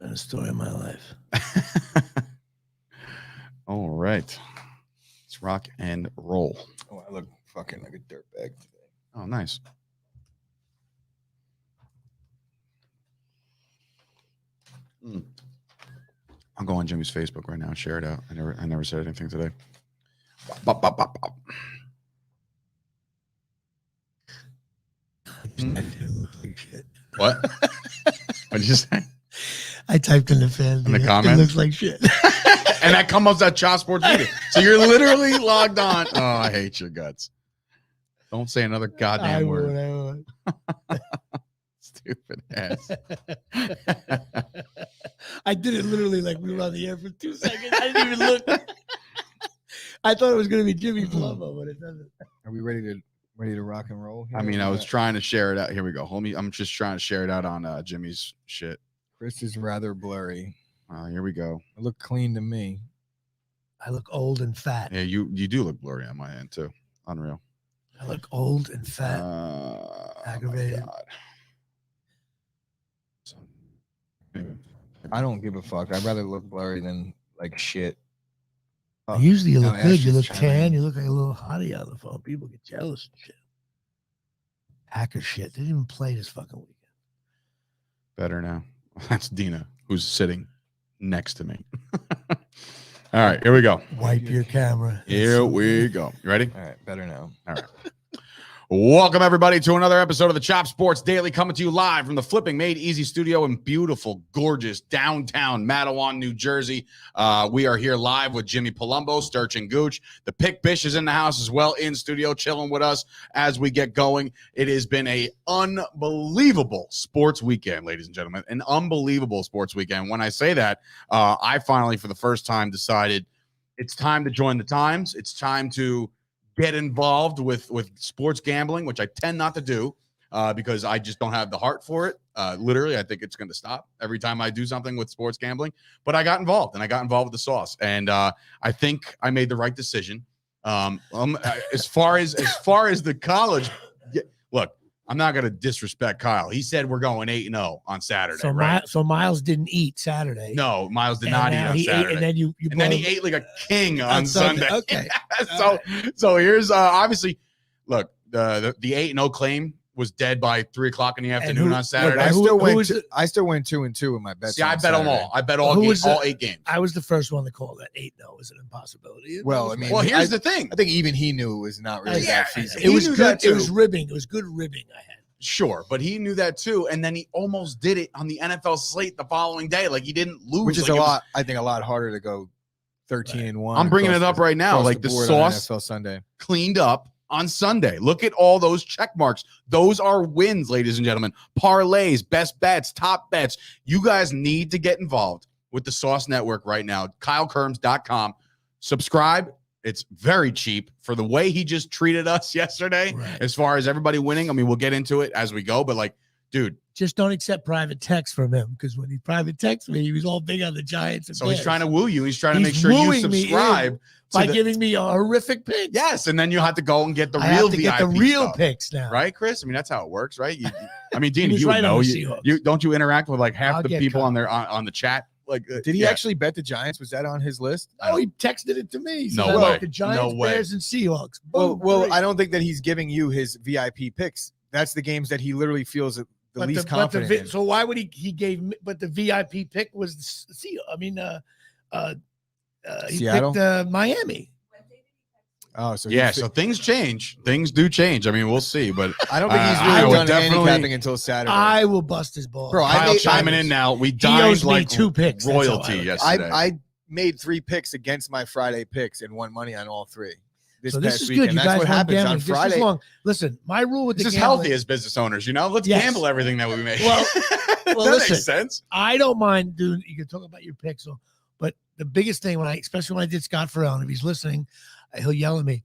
been a story of my life. All right. Let's rock and roll. Oh, I look fucking like a dirtbag today. Oh, nice. I'll go on Jimmy's Facebook right now and share it out. I never said anything today. Bop, bop, bop, bop. What? What did you say? I typed in the fan. In the comments? It looks like shit. And that comes up at Child Sports Media. So you're literally logged on. Oh, I hate your guts. Don't say another goddamn word. I would. Stupid ass. I did it literally like we were on the air for 2 seconds. I didn't even look. I thought it was going to be Jimmy Palumbo, but it doesn't. Are we ready to rock and roll here? I mean, I was trying to share it out. Here we go, homie. I'm just trying to share it out on Jimmy's shit. Chris is rather blurry. Here we go. I look clean to me. I look old and fat. Yeah, you do look blurry on my end too. Unreal. I look old and fat. Aggravated. Oh my God. I don't give a fuck. I'd rather look blurry than like shit. Usually you look no, good. You Ash look is tan. trying. You look like a little hottie on the phone. People get jealous and shit. Hacker shit. They didn't even play this fucking weekend. Better now. That's Dina, who's sitting next to me. All right, here we go. Wipe your camera. Here we go. You ready? All right, better now. All right. Welcome, everybody, to another episode of the Chop Sports Daily, coming to you live from the Flipping Made Easy studio in beautiful, gorgeous downtown Matawan, New Jersey. We are here live with Jimmy Palumbo, Sturch and Gooch. The Pick Bish is in the house as well, in studio, chilling with us as we get going. It has been an unbelievable sports weekend, ladies and gentlemen, an unbelievable sports weekend. When I say that, I finally, for the first time, decided it's time to join the times. It's time to get involved with sports gambling, which I tend not to do because I just don't have the heart for it. Literally, I think it's going to stop every time I do something with sports gambling. But I got involved, and I got involved with the sauce, and I think I made the right decision. As far as the college, look, I'm not going to disrespect Kyle. He said we're going 8-0 on Saturday. So, right? so Miles didn't eat Saturday. No, Miles did not eat on he Saturday. Ate, and then he ate like a king on Sunday. Okay. So here's obviously, look, the 8-0 claim was dead by 3:00 in the afternoon on Saturday. Look, I still went 2-2 in my bets. See, I bet them all. I bet all 8 games. I was the first one to call that 8-0 was an impossibility. Well, I mean, here's the thing. I think even he knew it was not really that feasible. It was good. It was ribbing. It was good ribbing I had. Sure, but he knew that too, and then he almost did it on the NFL slate the following day. Like he didn't lose, which is I think a lot harder to go 13-1. I'm bringing it up right now. Like the sauce NFL Sunday cleaned up on Sunday. Look at all those check marks. Those are wins, ladies and gentlemen. Parlays, best bets, top bets. You guys need to get involved with the Sauce Network right now. KyleKerms.com. Subscribe. It's very cheap for the way he just treated us yesterday. Right. As far as everybody winning, I mean, we'll get into it as we go, but like, dude. Just don't accept private text from him because when he private texted me, he was all big on the Giants. And so Bears. He's trying to woo you. He's trying to make sure you subscribe by giving me a horrific pick. Yes, and then you have to go and get the I real have to VIP get the real stuff. Picks now, right, Chris? I mean, that's how it works, right? I mean, Dean, you would know. you don't you interact with like half I'll the people on the chat? Like, did he actually bet the Giants? Was that on his list? Oh, he texted it to me. He No said, way. Like the Giants, Bears, and Seahawks. Well, I don't think that he's giving you his VIP picks. That's the games that he literally feels the least confident in. So why would he gave me, but the VIP pick was he Seattle? picked Miami. Oh, so so things change. Things do change. I mean, we'll see, but I don't think he's really done handicapping until Saturday. I will bust his balls. Bro, Kyle chiming in now. We dined like 2 picks. royalty yesterday. I made 3 picks against my Friday picks and won money on all 3. This past is weekend. good. You That's guys what happens on Friday. Listen, my rule with this is gambling, healthy as business owners, you know. Let's gamble everything that we make. Well, that listen, makes sense. I don't mind doing. You can talk about your picks, but the biggest thing especially when I did Scott Farrell, and if he's listening, he'll yell at me.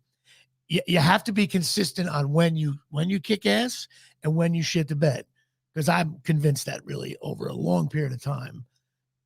You have to be consistent on when you kick ass and when you shit the bed, because I'm convinced that really over a long period of time,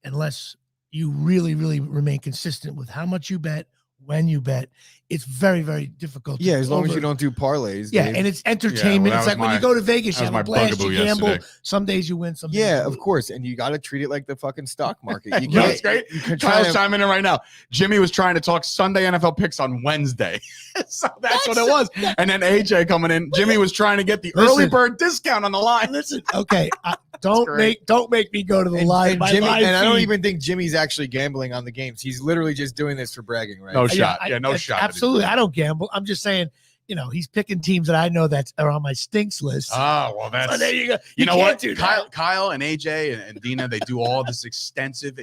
unless you really, really remain consistent with how much you bet, when you bet. It's very, very difficult. Yeah, as long as you don't do parlays. Yeah, Dave. and it's entertainment. It's like when you go to Vegas, you have a blast, you gamble. Yesterday. Some days you win, some days yeah, you lose. of course, and you got to treat it like the fucking stock market. You No, it's great. You can Kyle's chiming in right now. Jimmy was trying to talk Sunday NFL picks on Wednesday, so that's what it was. And then AJ coming in. Jimmy was trying to get the early bird discount on the line. Listen, okay, don't make me go to the live. And Jimmy, and I don't even think Jimmy's actually gambling on the games. He's literally just doing this for bragging, right? No shot. Yeah, no shot. Absolutely, I don't gamble. I'm just saying. He's picking teams that I know that are on my stinks list. Oh, well, that's. So there you go. You know what? Kyle and AJ and Dina, they do all this extensive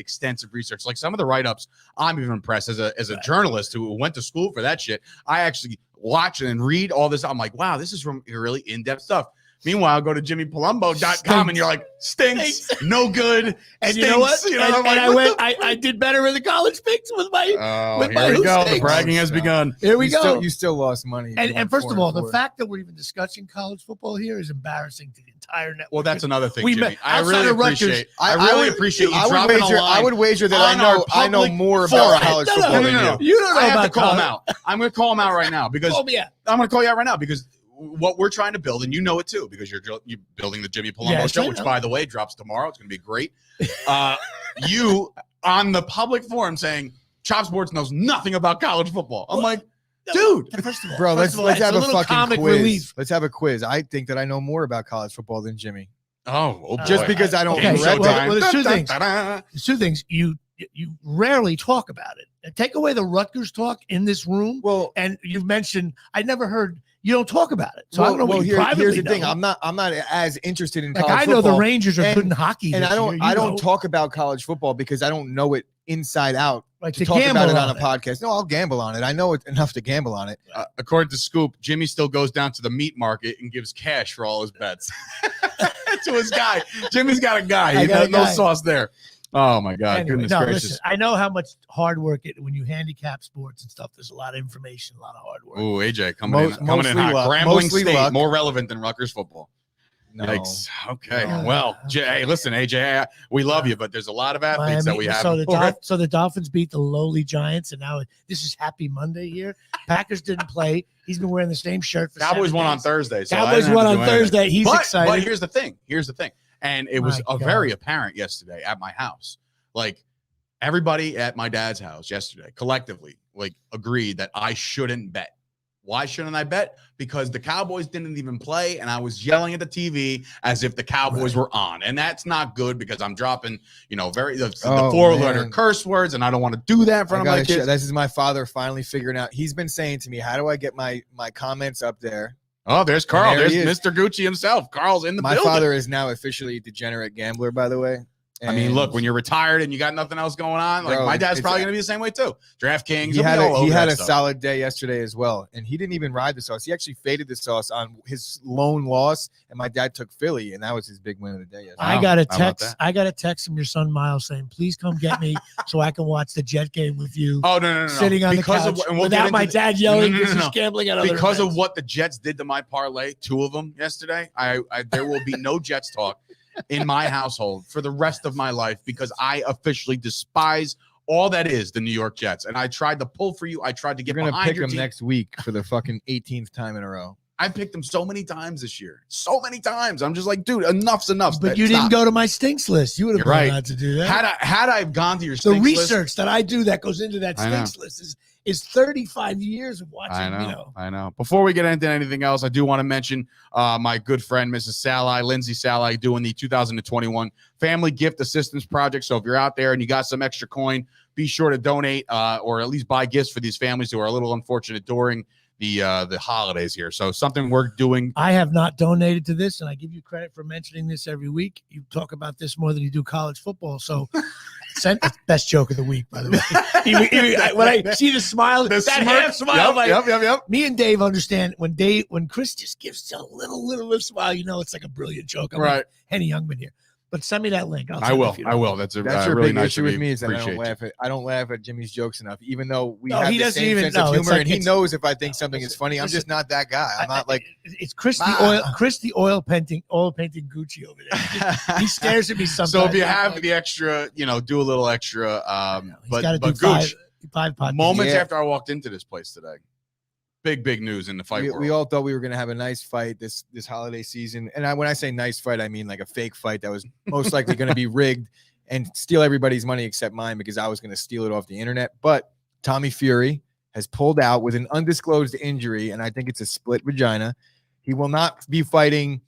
research. Like some of the write-ups, I'm even impressed as a journalist who went to school for that shit. I actually watch and read all this. I'm like, wow, this is from really in-depth stuff. Meanwhile, go to jimmypalumbo.com and you're like, stinks, no good. And stinks. You know what? I did better in the college picks with my. Here we go. The bragging has begun. Here we go. You still lost money. And first of all, the fact that we're even discussing college football here is embarrassing to the entire network. Well, that's another thing, Jimmy. I really appreciate you dropping a line. I would wager that I know more about college football than you. You don't know I have about to call him out. I'm going to call him out right now because I'm going to call you out right now because what we're trying to build, and you know it too, because you're building the Jimmy Palumbo show, which, by the way, drops tomorrow. It's going to be great. You on the public forum saying Chop Sports knows nothing about college football. I'm like, dude. First of all, bro, let's have a fucking quiz. Relief. Let's have a quiz. I think that I know more about college football than Jimmy. Oh boy. Just because I don't. Okay, there's two things. There's two things. You rarely talk about it. And take away the Rutgers talk in this room. Well, and you've mentioned I never heard. You don't talk about it, so I don't know what you privately here's the know. thing: I'm not as interested in college I know football. the Rangers are good in hockey, and I don't talk about college football because I don't know it inside out. Like to talk about it on a podcast. No, I'll gamble on it. I know it enough to gamble on it. According to Scoop, Jimmy still goes down to the meat market and gives cash for all his bets to his guy. Jimmy's got a guy. No sauce there. Oh my God! Anyway, Goodness gracious! Listen, I know how much hard work when you handicap sports and stuff. There's a lot of information, a lot of hard work. Ooh, AJ coming in hot. Grambling State, luck. More relevant than Rutgers football. No. Yikes. Okay. Well, hey, listen, AJ, we love you, but there's a lot of athletes that we have. So the Dolphins beat the lowly Giants, and now this is Happy Monday here. Packers didn't play. He's been wearing the same shirt for Cowboys won on Thursday. So Cowboys won on Thursday. He's excited. But here's the thing. And it was very apparent yesterday at my house. Like everybody at my dad's house yesterday collectively agreed that I shouldn't bet. Why shouldn't I bet? Because the Cowboys didn't even play, and I was yelling at the TV as if the Cowboys were on, and that's not good because I'm dropping, the four-letter curse words, and I don't want to do that in front of my kids. This is my father finally figuring out. He's been saying to me, "How do I get my comments up there?" Oh, there's Carl. There's Mr. Gucci himself. Carl's in the building. My father is now officially a degenerate gambler, by the way. I mean, look, when you're retired and you got nothing else going on, my dad's probably going to be the same way too. DraftKings. He had a solid day yesterday as well, and he didn't even ride the sauce. He actually faded the sauce on his lone loss, and my dad took Philly, and that was his big win of the day yesterday. I got a text from your son Miles saying, "Please come get me so I can watch the Jet game with you." Oh no, sitting on the couch without my dad yelling because he's gambling at other because events. Of what the Jets did to my parlay, two of them yesterday. There will be no Jets talk in my household for the rest of my life because I officially despise all that is the New York Jets. And I tried to pull for you. I tried to get behind your team. You're going to pick them next week for the fucking 18th time in a row. I've picked them so many times this year. So many times. I'm just like, dude, enough's enough. But you didn't go to my stinks list. You would have been allowed to do that. Had I gone to your stinks list. The research that I do that goes into that stinks list is 35 years of watching. I know. Before we get into anything else, I do want to mention my good friend, Mrs. Sally, Lindsay Sally, doing the 2021 Family Gift Assistance Project. So if you're out there and you got some extra coin, be sure to donate or at least buy gifts for these families who are a little unfortunate during the holidays here. So something we're doing. I have not donated to this, and I give you credit for mentioning this every week. You talk about this more than you do college football. So best joke of the week, by the way. When I see the smile, that half smile, yep. Me and Dave understand when Chris just gives a little smile, it's like a brilliant joke. I'm like Henny Youngman here. But send me that link. I will. That's your really big nice issue with me is that I don't laugh at Jimmy's jokes enough, even though we have the same sense of humor, and he knows if I think something is funny. I'm just not that guy. I'm not like it's Chris the oil painting Gucci over there. He stares at me sometimes. So if you have the extra, do a little extra. But Gooch, Moments Yeah. after I walked into this place today. Big news in the fight world. We all thought we were going to have a nice fight this holiday season. And when I say nice fight, I mean like a fake fight that was most likely going to be rigged and steal everybody's money except mine because I was going to steal it off the internet. But Tommy Fury has pulled out with an undisclosed injury, and I think it's a split vagina. He will not be fighting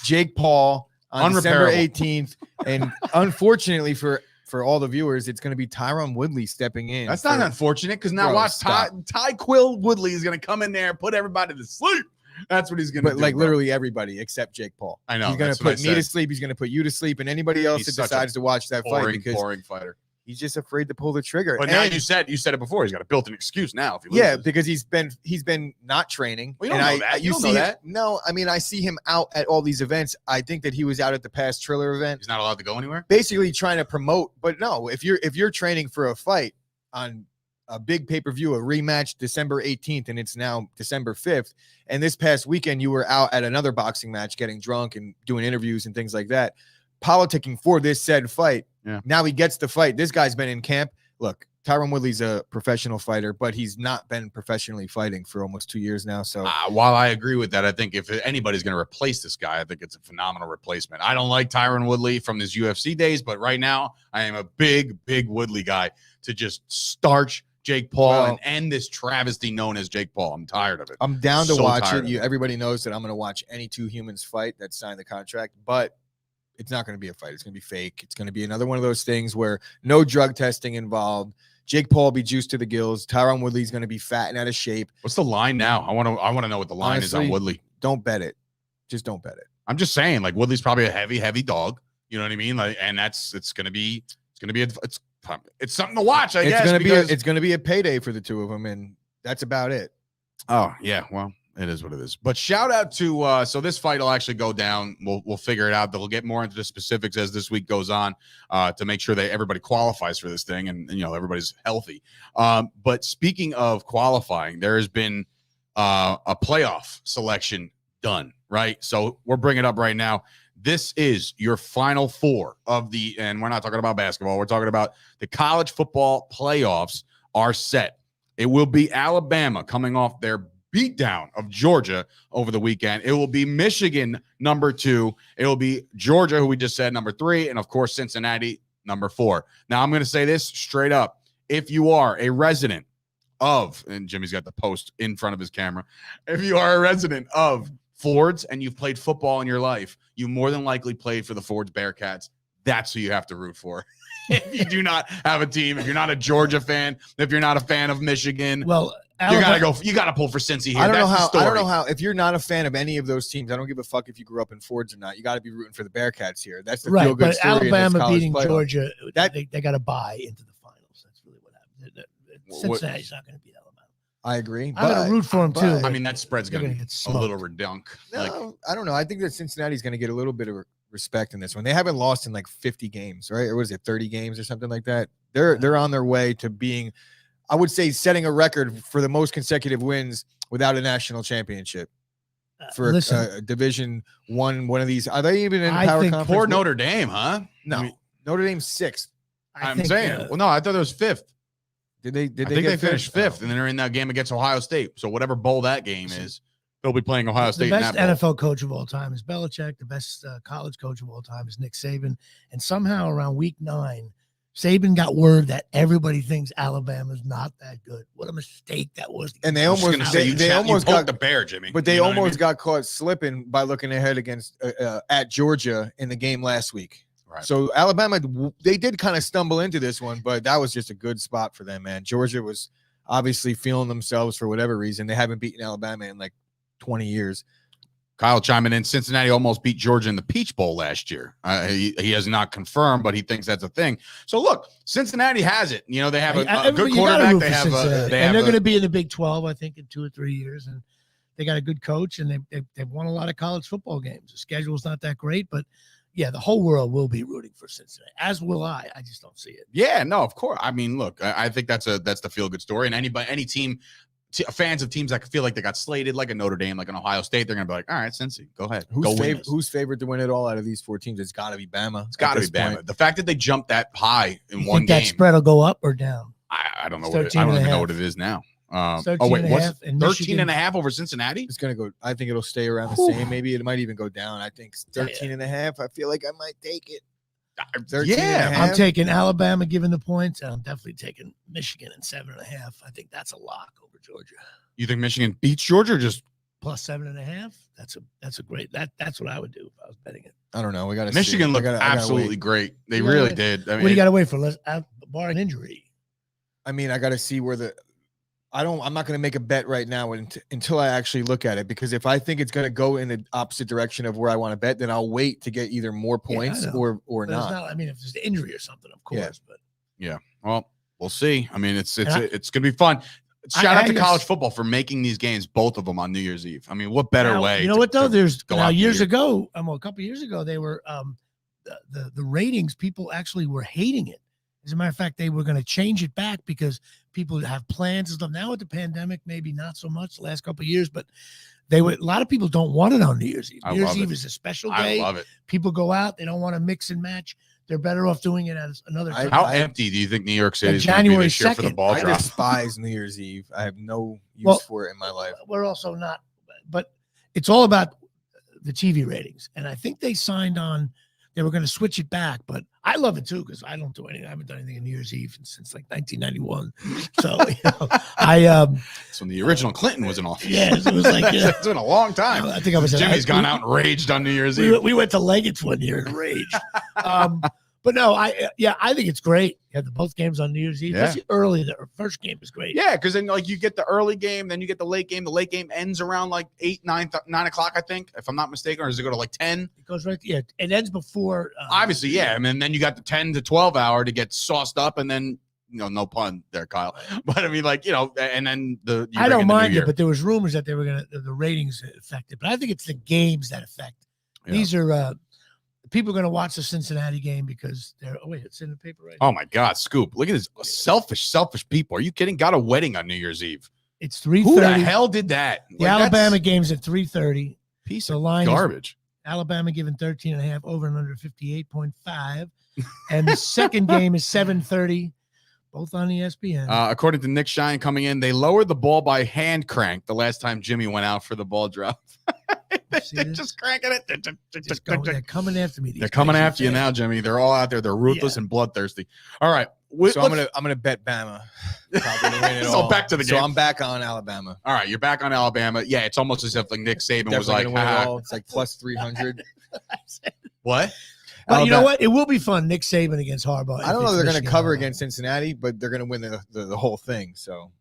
Jake Paul on December 18th. And unfortunately for all the viewers, it's going to be Tyron Woodley stepping in. That's not unfortunate because now watch Ty Quill Woodley is going to come in there and put everybody to sleep. That's what he's going to do. But like literally everybody except Jake Paul. I know. He's going to put me to sleep. He's going to put you to sleep, and anybody else that decides to watch that fight because boring fighter. He's just afraid to pull the trigger. But now you said it before. He's got a built-in excuse now. If he loses. Yeah, because he's been not training. Well, you don't know that. You don't know that. No, I mean I see him out at all these events. I think that he was out at the past Triller event. He's not allowed to go anywhere. Basically trying to promote, but no, if you're training for a fight on a big pay-per-view, a rematch December 18th, and it's now December 5th, and this past weekend you were out at another boxing match getting drunk and doing interviews and things like that, politicking for this said fight. Yeah. Now he gets the fight. This guy's been in camp. Look, Tyron Woodley's a professional fighter, but he's not been professionally fighting for almost 2 years now. So while I agree with that, I think if anybody's going to replace this guy, I think it's a phenomenal replacement. I don't like Tyron Woodley from his UFC days, but right now I am a big Woodley guy to just starch Jake Paul and end this travesty known as Jake Paul. I'm tired of it. I'm down to watch it. Everybody knows that I'm going to watch any two humans fight that sign the contract, but it's not going to be a fight. It's going to be fake. It's going to be another one of those things where no drug testing involved. Jake Paul will be juiced to the gills. Tyron Woodley's going to be fat and out of shape. What's the line now? I want to know what the line is on Woodley. Don't bet it. Just don't bet it. I'm just saying, like Woodley's probably a heavy dog. You know what I mean? Like, and it's something to watch. I guess it's going to be a payday for the two of them, and that's about it. Oh yeah, well. It is what it is. But shout out to so this fight will actually go down. We'll figure it out. They'll get more into the specifics as this week goes on to make sure that everybody qualifies for this thing and everybody's healthy. But speaking of qualifying, there has been a playoff selection done, right? So we're bringing it up right now. This is your final four of and we're not talking about basketball. We're talking about the college football playoffs are set. It will be Alabama coming off their beatdown of Georgia over the weekend. It will be Michigan number 2. It will be Georgia, who we just said, number 3. And of course, Cincinnati number 4. Now I'm going to say this straight up. If you are a resident of, and Jimmy's got the post in front of his camera. If you are a resident of Fords and you've played football in your life, you more than likely played for the Fords Bearcats. That's who you have to root for. If you do not have a team, if you're not a Georgia fan, if you're not a fan of Michigan, well, you gotta pull for Cincy here. I don't know how. If you're not a fan of any of those teams, I don't give a fuck if you grew up in Fords or not. You got to be rooting for the Bearcats here. That's the feel good story. Alabama beating Georgia, they got to buy into the finals. That's really what happened. Cincinnati's not going to beat Alabama. I agree. I'm going to root for them too. I mean, that spread's going to get a little redunk. No, I don't know. I think that Cincinnati's going to get a little bit of respect in this one. They haven't lost in like 50 games, right? Or was it 30 games or something like that? They're on their way to being, I would say, setting a record for the most consecutive wins without a national championship for a Division one of these. Are they even in power conference? Poor Notre Dame, huh? No, I mean, Notre Dame's 6th. I'm saying. Well, no, I thought it was 5th. Did they? I think they finished 5th, and then they're in that game against Ohio State. So whatever bowl that game is, they'll be playing Ohio State. The best NFL coach of all time is Belichick. The best college coach of all time is Nick Saban. And somehow around week 9, Saban got word that everybody thinks Alabama's not that good. What a mistake that was. And they almost got the bear, Jimmy. But they almost got caught slipping by looking ahead against at Georgia in the game last week. Right. So Alabama, they did kind of stumble into this one, but that was just a good spot for them, man. Georgia was obviously feeling themselves for whatever reason. They haven't beaten Alabama in like 20 years. Kyle chiming in. Cincinnati almost beat Georgia in the Peach Bowl last year. He has not confirmed, but he thinks that's a thing. So look, Cincinnati has it. You know, they have a good quarterback. They're going to be in the Big 12, I think, in 2 or 3 years, and they got a good coach, and they've won a lot of college football games. The schedule's not that great, but yeah, the whole world will be rooting for Cincinnati, as will I. I just don't see it. Yeah, no, of course. I mean, look, I think that's the feel good story, and any team. Fans of teams that feel like they got slated, like a Notre Dame, like an Ohio State, they're gonna be like, "All right, Cincy, go ahead." Who's favored to win it all out of these 4 teams? It's got to be Bama. It's got to be Bama. The fact that they jumped that high in one game, that spread will go up or down. I don't know It's what it, 13 I don't and a even know half. what it is now. It's Oh 13 wait, and a what's half, and 13 and a Michigan- half over Cincinnati? It's going to go. I think it'll stay around the Whew. same. Maybe it might even go down. I think it's Yeah, 13 and a half. I feel like I might take it. 13 and a Yeah, half. I'm taking Alabama given the points, and I'm definitely taking Michigan in 7.5. I think that's a lock over Georgia. You think Michigan beats Georgia or just Plus 7.5. That's a great that's what I would do if I was betting it. I don't know. We got to Michigan looked absolutely great. They You gotta really wait. did. I What mean, do you got to wait for? Bar an injury. I mean, I got to see where the. I'm not going to make a bet right now until I actually look at it, because if I think it's going to go in the opposite direction of where I want to bet, then I'll wait to get either more Yeah, I points know. or But it's not. not. I mean, if there's an injury or something, of course. Yeah. But well, we'll see. I mean, it's And I- gonna be fun. Shout I out to guess- college football for making these games, both of them on New Year's Eve. I mean, what better Now, way? You know to- what though? to There's go now out the years year? ago. A couple years ago, they were the ratings. People actually were hating it. As a matter of fact, they were going to change it back because people have plans and stuff. Now with the pandemic, maybe not so much the last couple of years, but a lot of people don't want it on New Year's Eve. I New Year's love it. Eve is a special I day. love it. People go out. They don't want to mix and match. They're better off doing it as another. I- How I- empty do you think New York City is January this year for the 2nd. ball I drop? despise New Year's Eve. I have no use Well, for it in my life. We're also not, but it's all about the TV ratings. And I think they signed on. They were going to switch it back, but I love it too because I don't do anything. I haven't done anything on New Year's Eve since like 1991. So So the original Clinton was in office. Yeah, it was like It's been a long time. I think I was. Jimmy's gone out and raged on New Year's We, Eve. we went to Leggett's one year and raged. But no, I think it's great. You have both games on New Year's Eve. Yeah. Especially early. The first game is great. Yeah, because then like you get the early game, then you get the late game. The late game ends around like 9 o'clock, I think, if I'm not mistaken, or does it go to like 10? It goes right. Yeah, it ends before. Obviously, yeah. I mean, then you got the 10 to 12 hour to get sauced up, and then no pun there, Kyle. But I mean, like and then I don't mind it, but there was rumors that they were gonna the ratings affected. But I think it's the games that affect. Yeah. These are people are gonna watch the Cincinnati game because they're. Oh wait, it's in the paper right. Oh my God, Scoop! Look at this selfish people. Are you kidding? Got a wedding on New Year's Eve. It's 3:30. Who the hell did that? The Alabama game's at 3:30. Piece The of line is garbage. Alabama given 13.5 over and under 58.5, and the second game is 7:30, both on ESPN. According to Nick Shine coming in, they lowered the ball by hand crank the last time Jimmy went out for the ball drop. See They're this? just cranking it. They're coming after me. They're coming after you now, Jimmy. They're all out there. They're ruthless and bloodthirsty. All right. So I'm gonna bet Bama. Probably to win it So all. back to the So game. I'm back on Alabama. All right, you're back on Alabama. Yeah, it's almost as if like Nick Saban was Definitely like, gonna win it "Ah, all. It's like plus 300. what? But you know Alabama- what? It will be fun. Nick Saban against Harbaugh. I don't know if if they're it's going to Michigan, cover Harbaugh. against Cincinnati, but they're going to win the whole thing. So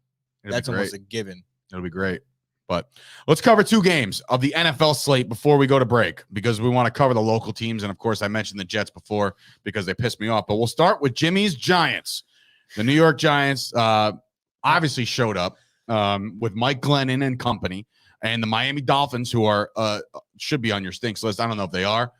It'll that's be great. almost a given. It'll be great. But let's cover 2 games of the NFL slate before we go to break because we want to cover the local teams. And of course, I mentioned the Jets before because they pissed me off. But we'll start with Jimmy's Giants. The New York Giants obviously showed up with Mike Glennon and company, and the Miami Dolphins, who are should be on your stinks list. I don't know if they are,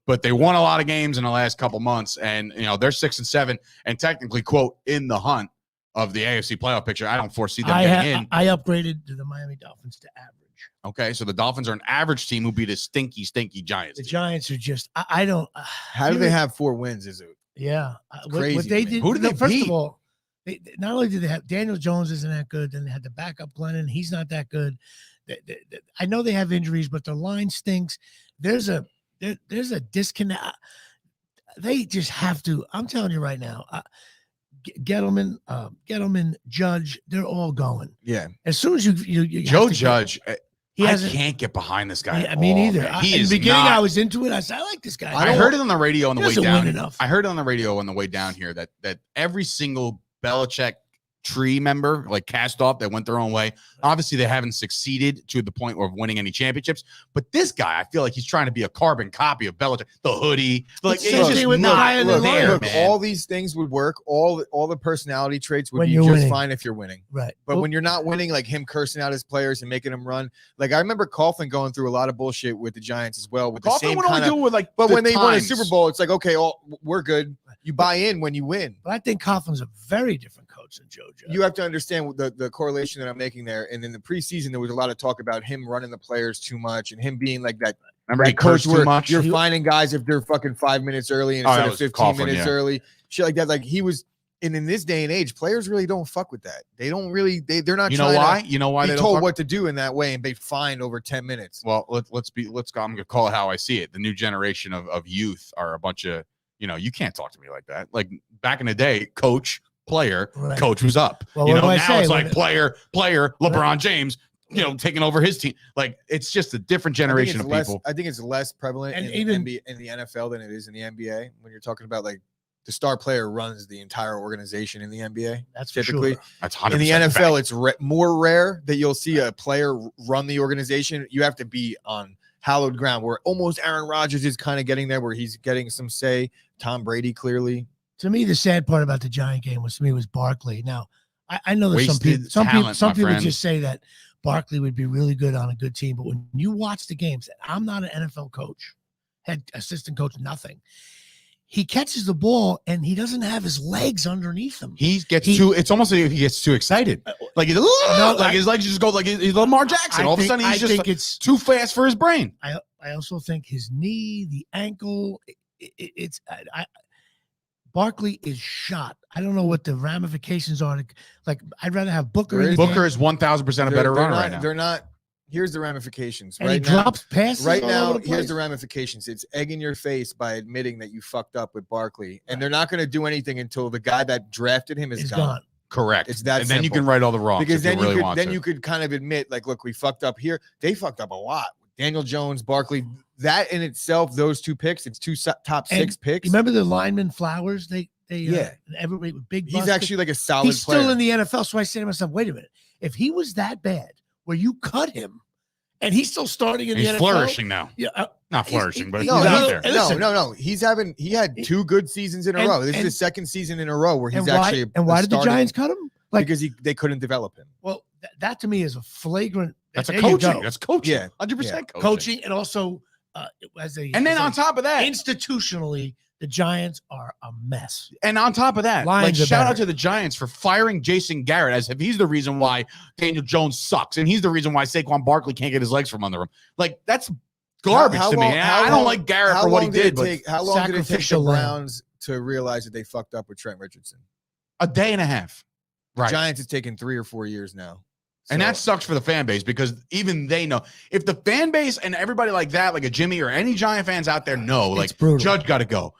but they won a lot of games in the last couple months, and they're 6-7 and technically quote in the hunt of the AFC playoff picture. I don't foresee them getting in. I upgraded to the Miami Dolphins to average. Okay, so the Dolphins are an average team who beat a stinky Giants The team. Giants are just. I don't. How do they have 4 wins? Is it? Yeah, Crazy what they to me. did. Who did they First beat? of all, they not only did they have Daniel Jones isn't that good, then they had the backup Glennon. He's not that good. I know they have injuries, but their line stinks. There's a disconnect. They just have to. I'm telling you right now. Gettleman, Judge, they're all going. Yeah. As soon as you Joe have to Judge, he I hasn't. can't get behind this guy. Yeah, at me all, neither. man. He In is the beginning, not. I was into it. I said, I like this guy. I heard it on the radio on the He way doesn't down. win enough. I heard it on the radio on the way down here that every single Belichick tree member, like cast off, that went their own way. Obviously, they haven't succeeded to the point of winning any championships. But this guy, I feel like he's trying to be a carbon copy of Belichick. The hoodie, like It's it's the same just thing with the not guy in the there, Lions. man. all these things would work. All the personality traits would When be you're just winning. fine if you're winning. Right. But when you're not winning, like him cursing out his players and making them run, like I remember Coughlin going through a lot of bullshit with the Giants as well. With the Coughlin same would only kind of, do it with like, but the when they won a times. Super Bowl, it's like okay, we're good. You buy in when you win. But I think Coughlin's a very different coach than Joe Judge. You have to understand the correlation that I'm making there. And in the preseason, there was a lot of talk about him running the players too much and him being like that. Remember he That coach cursed where too much. you're finding guys if they're fucking 5 minutes early Oh, that instead of was 15 Coughlin, minutes yeah. early, shit like that. Like he was And in this day and age, players really don't fuck with that. They don't really. They're not. You know why? You know why they they told don't what to do in that way and be fined over 10 minutes. Well, let's go. I'm gonna call it how I see it. The new generation of youth are a bunch of, you can't talk to me like that. Like back in the day, coach, player, Right. coach was up. Well, now I it's say? like player, LeBron James, taking over his team. Like it's just a different generation of people. I think it's less prevalent And in even the NFL than it is in the NBA. When you're talking about like the star player runs the entire organization in the NBA. That's for typically. sure. That's 100% In the NFL, fact. it's more rare that you'll see a player run the organization. You have to be on hallowed ground where almost Aaron Rodgers is kind of getting there, where he's getting some say. Tom Brady, clearly. To me, the sad part about the Giant game was Barkley. Now, I know that Wasted some talent, my people friend. just say that Barkley would be really good on a good team, but when you watch the games, I'm not an NFL coach, head assistant coach, nothing. He catches the ball and he doesn't have his legs underneath him. It's almost like he gets too excited. Like his legs just go like he's Lamar Jackson. All of a sudden he's just it's too fast for his brain. I also think his knee, the ankle, Barkley is shot. I don't know what the ramifications are. Like I'd rather have Booker. Booker is 1,000% a better runner right now. They're not. Here's the ramifications. And right he now, drops passes. right all now, over the here's place. the ramifications. It's egg in your face by admitting that you fucked up with Barkley, and they're not going to do anything until the guy that drafted him is He's gone. gone. Correct. It's that and then you simple. can right all the wrongs Because if then you could kind of admit, like, look, we fucked up here. They fucked up a lot. Daniel Jones, Barkley. That in itself, those two picks, it's two top six picks. Remember the lineman Flowers? Yeah. Everybody with big. He's busted. actually like a solid He's player. still in the NFL. So I say to myself, wait a minute. If he was that bad, where you cut him, and he's still starting in he's the NFL, flourishing now. Yeah, Not flourishing, but he's No, out there. no. He had 2 good seasons in a row. This is his second season in a row where he's actually. And why did the Giants cut him? Because they couldn't develop him. Well, that to me is a flagrant. That's there a you coaching. go. That's coaching. Yeah. 100% Coaching, and also And then on top of that, institutionally, the Giants are a mess. And on top of that, Lions are shout out better. to the Giants for firing Jason Garrett as if he's the reason why Daniel Jones sucks. And he's the reason why Saquon Barkley can't get his legs from under him. Like, that's garbage to me. I don't like Garrett for what he did. How long did it take the Sacrificial lamb. Browns to realize that they fucked up with Trent Richardson? A day and a half. Right. Giants has taken 3 or 4 years now. And So- that sucks for the fan base because even they know if the fan base and everybody like that, like a Jimmy or any Giant fans out there know, It's like brutal. Judge got to go.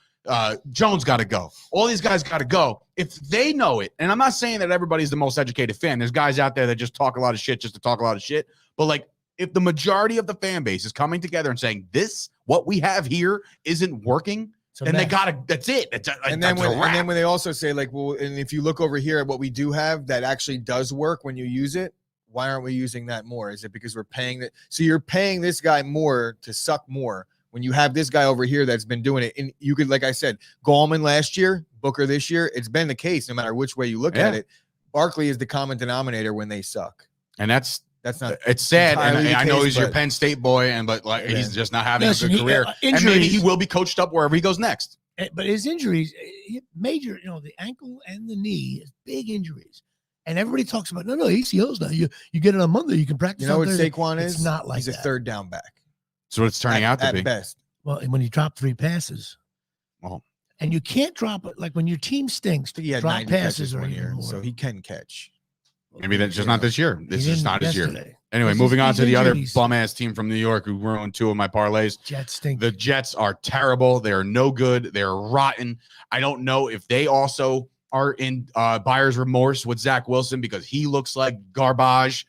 Jones got to go. All these guys got to go. If they know it, and I'm not saying that everybody's the most educated fan. There's guys out there that just talk a lot of shit just to talk a lot of shit. But like, if the majority of the fan base is coming together and saying this, what we have here isn't working, then they got to. That's it. And then when they also say like, well, and if you look over here at what we do have that actually does work when you use it, why aren't we using that more? Is it because we're paying that? So you're paying this guy more to suck more when you have this guy over here that's been doing it. And you could, like I said, Gallman last year, Booker this year. It's been the case no matter which way you look at it. Barkley is the common denominator when they suck. And that's not. It's sad. And entirely the I know case, he's your but- Penn State boy, but he's just not having Listen, a good career. And maybe he will be coached up wherever he goes next. But his injuries, major, the ankle and the knee, is big injuries. And everybody talks about, no, ACLs now. You get it on Monday, you can practice. You know what Thursday. Saquon is? It's not like he's a that. third down back. So it's turning out to be. At best. Well, and when you drop 3 passes, Well, and you can't drop it, like when your team stinks, He had drop 90 passes catches are one even year, more. so he can catch. maybe that's just not this year. This He is didn't not his year. yesterday. Anyway, This moving is- on these to the other injuries. bum ass team from New York who ruined 2 of my parlays. Jets stink. The Jets are terrible. They are no good. They're rotten. I don't know if they also are in buyer's remorse with Zach Wilson because he looks like garbage.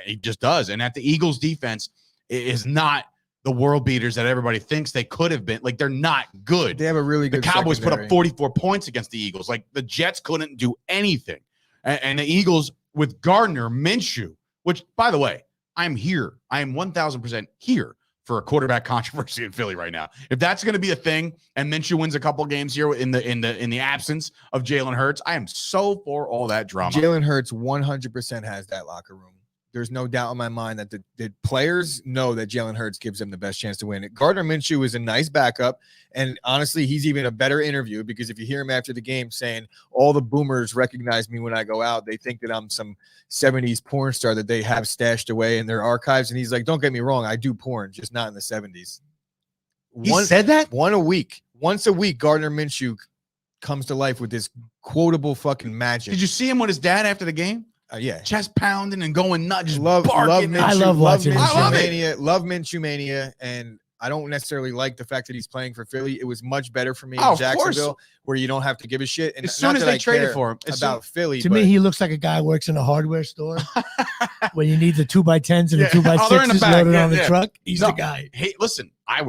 He just does. And at the Eagles defense is not the world beaters that everybody thinks they could have been. Like, they're not good. They have a really The good Cowboys put up secondary. 44 points against the Eagles. Like, the Jets couldn't do anything. And the Eagles with Gardner Minshew, which, by the way, I'm here. I am 1,000% here for a quarterback controversy in Philly right now. If that's going to be a thing, and Minshew wins a couple games here in the absence of Jalen Hurts, I am so for all that drama. Jalen Hurts 100% has that locker room. There's no doubt in my mind that the players know that Jalen Hurts gives them the best chance to win it. Gardner Minshew is a nice backup, and honestly, he's even a better interview because if you hear him after the game saying, all the boomers recognize me when I go out, they think that I'm some 70s porn star that they have stashed away in their archives, and he's like, don't get me wrong, I do porn, just not in the 70s. He said that? Once a week, Gardner Minshew comes to life with this quotable fucking magic. Did you see him with his dad after the game? Yeah, chest pounding and going nuts, just love barking. I love watching Minshew. I love it. Mania. Love Minshew Mania, and I don't necessarily like the fact that he's playing for Philly. It was much better for me in Jacksonville, where you don't have to give a shit. And as soon as they traded for him, about Philly, to me, he looks like a guy who works in a hardware store when you need the 2x10s and the 2x6s loaded on the truck. He's the guy. Hey, listen, I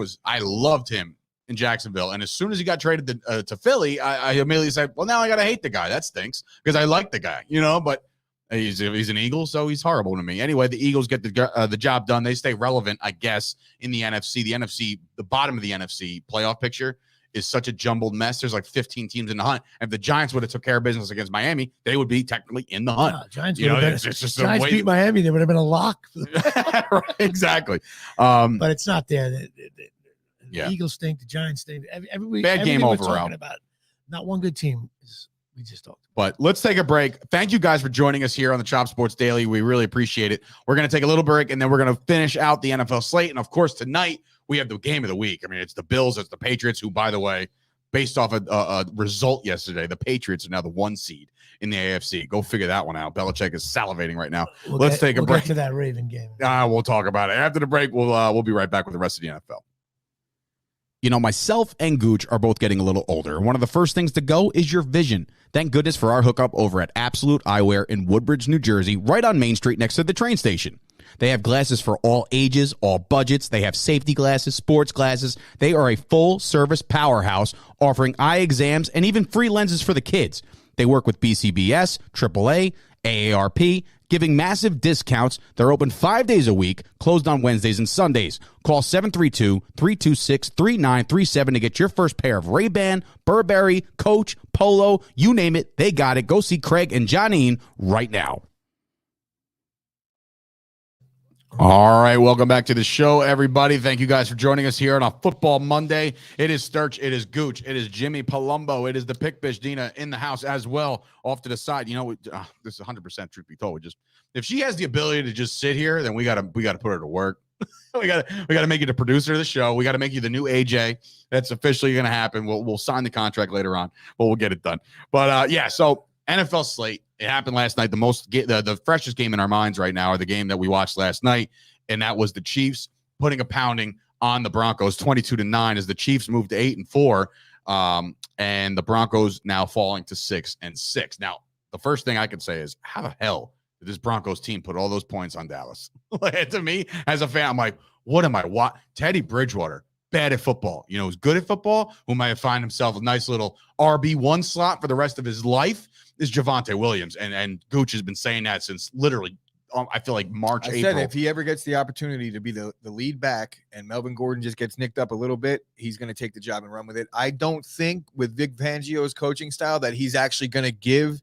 loved him in Jacksonville, and as soon as he got traded to Philly, I immediately said, well, now I gotta hate the guy. That stinks because I like the guy, but he's an Eagle, so he's horrible to me. Anyway, the Eagles get the job done. They stay relevant, I guess, in the NFC. The bottom of the NFC playoff picture is such a jumbled mess. There's like 15 teams in the hunt. And if the Giants would have took care of business against Miami, they would be technically in the hunt. Giants it's just Giants beat Miami, there would have been a lock. Right, exactly. But it's not there. The Eagles stink. The Giants stink. Every week, bad game overall. Not one good team. We just talked. But let's take a break. Thank you guys for joining us here on the Chop Sports Daily. We really appreciate it. We're going to take a little break, and then we're going to finish out the NFL slate. And, of course, tonight we have the game of the week. I mean, it's the Bills. It's the Patriots, who, by the way, based off a result yesterday, the Patriots are now the 1 seed in the AFC. Go figure that one out. Belichick is salivating right now. Let's take a break. Get to that Raven game. We'll talk about it. After the break, we'll be right back with the rest of the NFL. Myself and Gooch are both getting a little older. One of the first things to go is your vision. Thank goodness for our hookup over at Absolute Eyewear in Woodbridge, New Jersey, right on Main Street next to the train station. They have glasses for all ages, all budgets. They have safety glasses, sports glasses. They are a full-service powerhouse offering eye exams and even free lenses for the kids. They work with BCBS, AAA, AARP, giving massive discounts. They're open 5 days a week, closed on Wednesdays and Sundays. Call 732-326-3937 to get your first pair of Ray-Ban, Burberry, Coach, Polo, you name it, they got it. Go see Craig and Johnine right now. All right, welcome back to the show, everybody. Thank you guys for joining us here on a Football Monday. It is Sturch, it is Gooch, it is Jimmy Palumbo, it is the Pick Bish Dina in the house as well. Off to the side, this is 100% truth be told. If she has the ability to just sit here, then we gotta put her to work. we gotta make you the producer of the show. We gotta make you the new AJ. That's officially gonna happen. We'll sign the contract later on, but we'll get it done. But so NFL slate. It happened last night. The freshest game in our minds right now are the game that we watched last night, and that was the Chiefs putting a pounding on the Broncos, 22-9, as the Chiefs moved to 8-4, and the Broncos now falling to 6-6. Now, the first thing I could say is, how the hell did this Broncos team put all those points on Dallas? To me, as a fan, I'm like, what am I? What? Teddy Bridgewater, bad at football. Who's good at football, who might find himself a nice little RB1 slot for the rest of his life, is Javonte Williams. And Gooch has been saying that since literally, I feel like March, April. Said if he ever gets the opportunity to be the lead back and Melvin Gordon just gets nicked up a little bit, he's going to take the job and run with it. I don't think with Vic Fangio's coaching style that he's actually going to give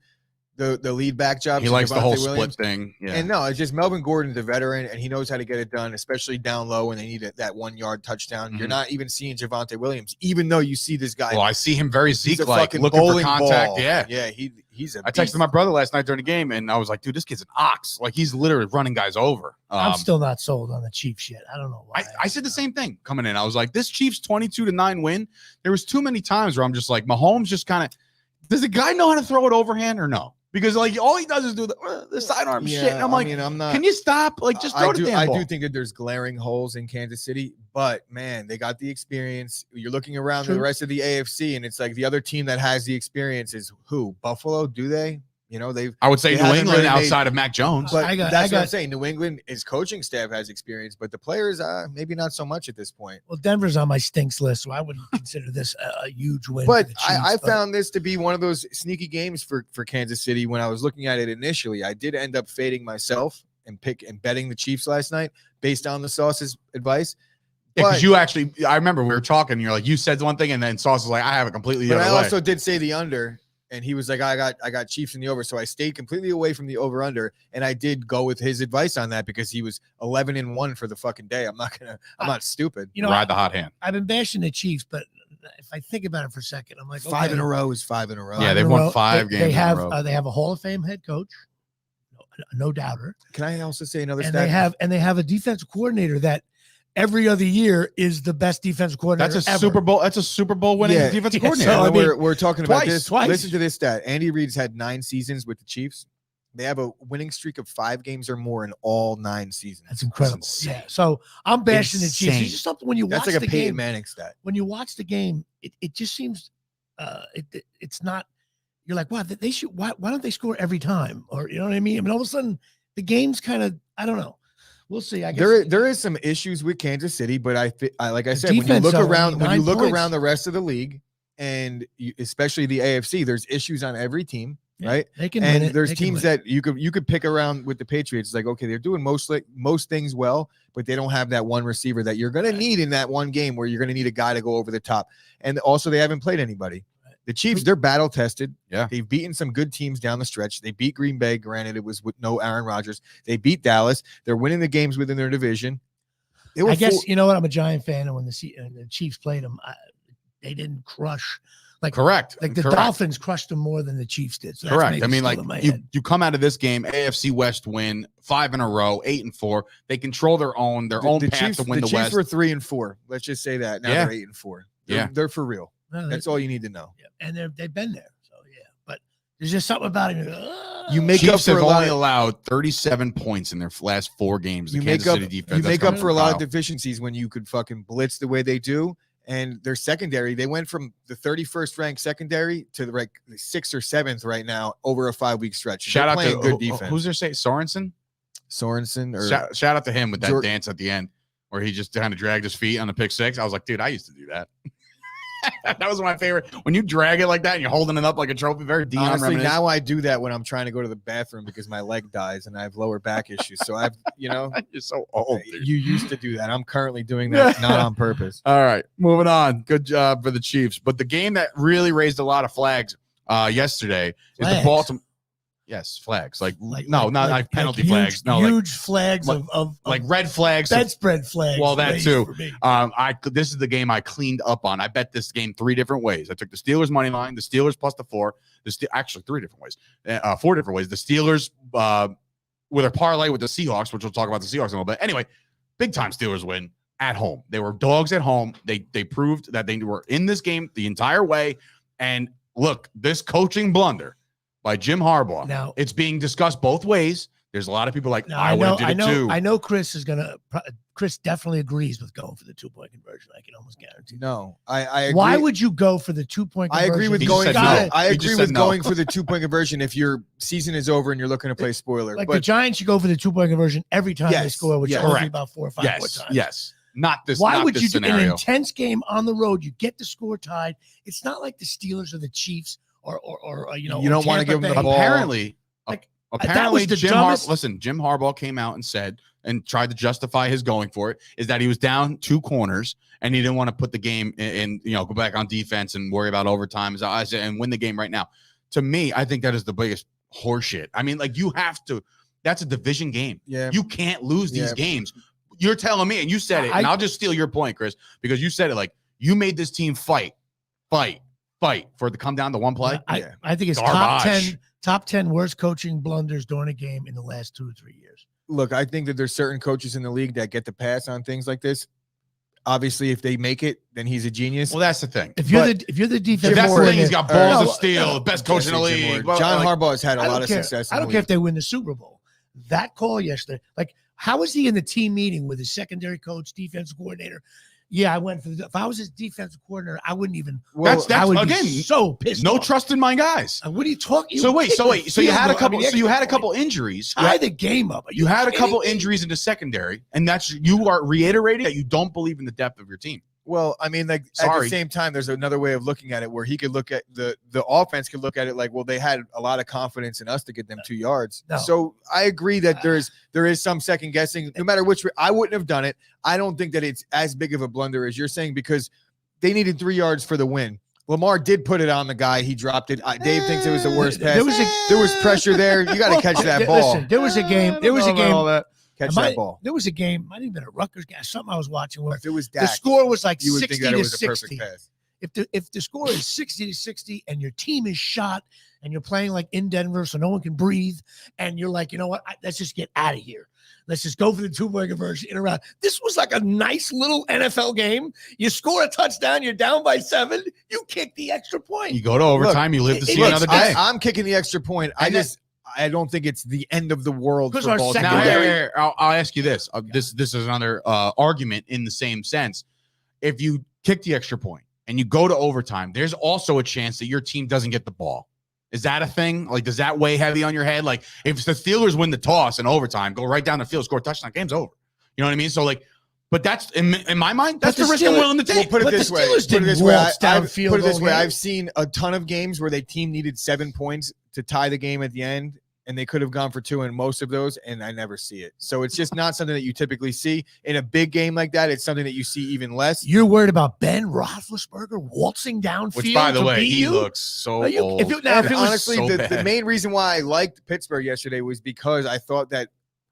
the lead back job. He likes the whole Williams. split thing. Yeah. And no, it's just Melvin Gordon's a veteran, and he knows how to get it done, especially down low when they need that 1 yard touchdown. Mm-hmm. You're not even seeing Javonte Williams, even though you see this guy. Well, I see him very Zeke-like, looking for contact. Ball. Yeah. He's a I texted my brother last night during the game, and I was like, dude, this kid's an ox. Like, he's literally running guys over. I'm still not sold on the Chiefs yet. I don't know why. I said the same thing coming in. I was like, this Chiefs 22-9 win, there was too many times where I'm just like, Mahomes just kind of, does the guy know how to throw it overhand or no? Because all he does is do the sidearm shit. And I'm like, I'm not, can you stop? Like, just throw the damn ball. I do think that there's glaring holes in Kansas City, but man, they got the experience. You're looking around the rest of the AFC, and it's like the other team that has the experience is who? Buffalo? Do they? I would say New England outside of Mac Jones. But that's what I'm saying. New England, his coaching staff has experience, but the players, maybe not so much at this point. Well, Denver's on my stinks list, so I wouldn't consider this a huge win. But I found this to be one of those sneaky games for Kansas City. When I was looking at it initially, I did end up fading myself and betting the Chiefs last night based on the Sauce's advice. Yeah, because you actually, I remember we were talking, and you're like, you said one thing, and then Sauce was like, I have it completely the other way. But I also did say the under. And he was like, I got Chiefs in the over. So I stayed completely away from the over under. And I did go with his advice on that because he was 11-1 for the fucking day. I'm not stupid. Ride the hot hand. I've been bashing the Chiefs, but if I think about it for a second, I'm like, 5 in a row is 5 in a row. Yeah, they've won 5 games. They have a Hall of Fame head coach, no doubter. Can I also say another and stat? They have a defensive coordinator that every other year is the best defensive coordinator. That's a ever. Super Bowl. That's a Super Bowl winning Yeah. defensive Yeah, coordinator. so, I And mean, we're talking about this. twice. Listen to this stat. Andy Reid's had 9 seasons with the Chiefs. They have a winning streak of 5 games or more in all 9 seasons. That's incredible. insane. Yeah. So I'm bashing the Chiefs. Insane. It's just something when you That's watch like a the Peyton game. Manning stat. When you watch the game, it just seems it's not. You're like, wow, they should. Why don't they score every time? Or you know what I mean? I mean, all of a sudden the game's kind of. I don't know. We'll see. I guess There is some issues with Kansas City, but I like I The said, when you defense, look though, I around, mean, when you 9 look points. around the rest of the league, and especially the AFC, there's issues on every team, Yeah, right? they can win And it. there's They can teams win it. that you could pick around with the Patriots. It's like, okay, they're doing most things well, but they don't have that one receiver that you're going to need in that one game where you're going to need a guy to go over the top. And also, they haven't played anybody. The Chiefs, they're battle tested. Yeah. They've beaten some good teams down the stretch. They beat Green Bay. Granted, it was with no Aaron Rodgers. They beat Dallas. They're winning the games within their division. They were I guess you know what? I'm a Giant fan, and when the Chiefs played them, they didn't crush like Correct. Like the Correct. Dolphins crushed them more than the Chiefs did. So that's Correct. maybe I mean, still like in my you head. come out of this game, AFC West win 5 in a row, 8-4. They control their own the path Chiefs, to win the Chiefs West. were 3-4. Let's just say that. Now Yeah. they're 8-4. Yeah. They're for real. No, That's all you need to know. yeah. And they've been there. So yeah, but there's just something about him. You make Chiefs up have for a lot only of, allowed 37 points in their last 4 games. The you Kansas make up City defense. you make That's up for a lot of Kyle. deficiencies when you could fucking blitz the way they do. And their secondary, they went from the 31st ranked secondary to the 6th or 7th right now over a 5-week stretch. Shout They're out playing to good defense. who's their say Sorensen? Sorensen or Shout out to him with that Jor- dance at the end where he just kind of dragged his feet on the pick 6. I was like, dude, I used to do that. That was my favorite. When you drag it like that and you're holding it up like a trophy, very Deion honestly, reminiscent. now I do that when I'm trying to go to the bathroom because my leg dies and I have lower back issues. So I've, You're so old, dude. you used to do that. I'm currently doing that, not on purpose. All right, moving on. Good job for the Chiefs. But the game that really raised a lot of flags yesterday is the Flags? Baltimore. Yes, flags. Like not penalty huge, flags. No, huge flags like- of like red flags. bedspread flags. Well, that raised too. for me. This is the game I cleaned up on. I bet this game 3 different ways. I took the Steelers money line, the Steelers plus the 4. Actually 3 different ways. 4 different ways. The Steelers with a parlay with the Seahawks, which we'll talk about the Seahawks in a little bit. Anyway, big time Steelers win at home. They were dogs at home. They proved that they were in this game the entire way. And look, this coaching blunder by Jim Harbaugh. Now- it's being discussed both ways. There's a lot of people like, Now, I would have did I it know, too. I know Chris is gonna. Chris definitely agrees with going for the 2-point conversion. I can almost guarantee. No, I agree. Why would you go for the 2-point I conversion? agree with He just going. said For, no. I He agree just with said no. going for the 2-point conversion if your season is over and you're looking to play spoiler. Like the but Giants, you go for the 2-point conversion every time they Yes, score, which yes. is only Correct. about 4 or 5 more yes, times. yes. Not this. Why not would this you do an scenario. intense game on the road? You get the score tied. It's not like the Steelers or the Chiefs or you or don't wanna Tampa give them the Bay. ball. Apparently, Like, apparently, that was the Jim dumbest- Jim Harbaugh came out and said and tried to justify his going for it is that he was down 2 corners and he didn't want to put the game in go back on defense and worry about overtime and win the game right now. To me, I think that is the biggest horseshit. I mean, like you have to. That's a division game. yeah, You can't lose these Yeah. games. You're telling me, and you said it, and I'll just steal your point, Chris, because you said it like you made this team fight for it to come down to one play. Yeah. I think it's Garbage. top 10 worst coaching blunders during a game in the last 2 or 3 years. look, I think that there's certain coaches in the league that get the pass on things like this. Obviously, if they make it, then he's a genius. Well, that's the thing. If you're But the defensive If that's the coordinator, thing, he's got balls No, of steel, no, the best coach in the Jesse Jim league. Ward. John Like, Harbaugh has had a I lot don't of care. success. I don't care if they win the Super Bowl. That call yesterday, like, how is he in the team meeting with his secondary coach, defensive coordinator? Yeah, I went for the. If I was his defensive coordinator, I wouldn't even. That's I would again, be so pissed. no off. trust in my guys. What are you talking? So wait, so you had a couple. So you had a couple injuries. injuries. Tie the game up. Are You had a couple kidding me? injuries in the secondary, and that's you are reiterating that you don't believe in the depth of your team. Well, I mean, like at Sorry. the same time, there's another way of looking at it where he could look at the offense could look at it like, well, they had a lot of confidence in us to get them 2 yards. No. So I agree that there is some second guessing, no matter which way. I wouldn't have done it. I don't think that it's as big of a blunder as you're saying because they needed 3 yards for the win. Lamar did put it on the guy. He dropped it. Dave thinks it was the worst pass. There was pressure there. You got to catch that ball. Listen, there was a game. There was a game. Catch that ball. There was a game. Might have even been a Rutgers game. Something I was watching where If it was the Dak, score was like you would 60 think that it to was a perfect 60. pass. If the score is 60 to 60 and your team is shot, and you're playing like in Denver, so no one can breathe, and you're like, you know what? Let's just get out of here. Let's just go for the 2-point conversion in a round. This was like a nice little NFL game. You score a touchdown, you're down by 7, you kick the extra point. You go to overtime, you live to see another day. I'm kicking the extra point. I don't think it's the end of the world for our Baltimore. Now, secondary- I'll ask you this. This is another argument in the same sense. If you kick the extra point and you go to overtime, there's also a chance that your team doesn't get the ball. Is that a thing? Like, does that weigh heavy on your head? Like, if the Steelers win the toss in overtime, go right down the field, score a touchdown, game's over. You know what I mean? So, like, but that's in my mind, that's the risk I'm willing to take. Well, put it this way. I've seen a ton of games where the team needed 7 points to tie the game at the end, and they could have gone for 2 in most of those, and I never see it. So it's just not something that you typically see in a big game like that. It's something that you see even less. You're worried about Ben Roethlisberger waltzing downfield. Which, by the way, he you? looks so old. Honestly, so the main reason why I liked Pittsburgh yesterday was because I thought that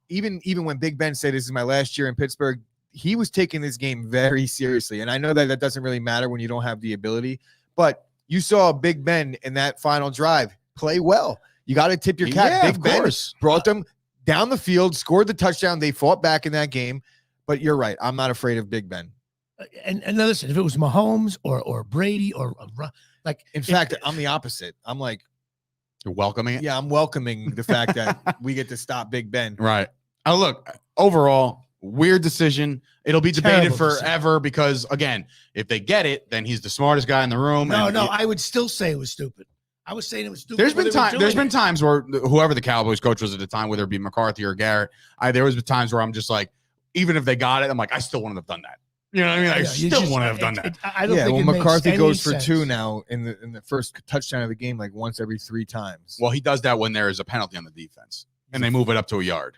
even when Big Ben said this is my last year in Pittsburgh, he was taking this game very seriously. And I know that doesn't really matter when you don't have the ability, but you saw Big Ben in that final drive play well. You got to tip your cap. Yeah, Big Ben brought them down the field, scored the touchdown. They fought back in that game. But you're right. I'm not afraid of Big Ben. And now listen, if it was Mahomes or Brady or like, in fact, I'm the opposite. I'm like, you're welcoming it. Yeah, I'm welcoming the fact that we get to stop Big Ben. Right. Oh, look, overall, weird decision. It'll be debated forever decision. because, again, if they get it, then he's the smartest guy in the room. No, I would still say it was stupid. I was saying it was stupid. There's been times where whoever the Cowboys coach was at the time, whether it be McCarthy or Garrett, there was times where I'm just like, even if they got it, I'm like, I still wouldn't have done that. You know what I mean? I still wouldn't have done that. I don't think McCarthy goes for sense. 2 now in the first touchdown of the game, like once every 3 times. Well, he does that when there is a penalty on the defense, and they move it up to a yard.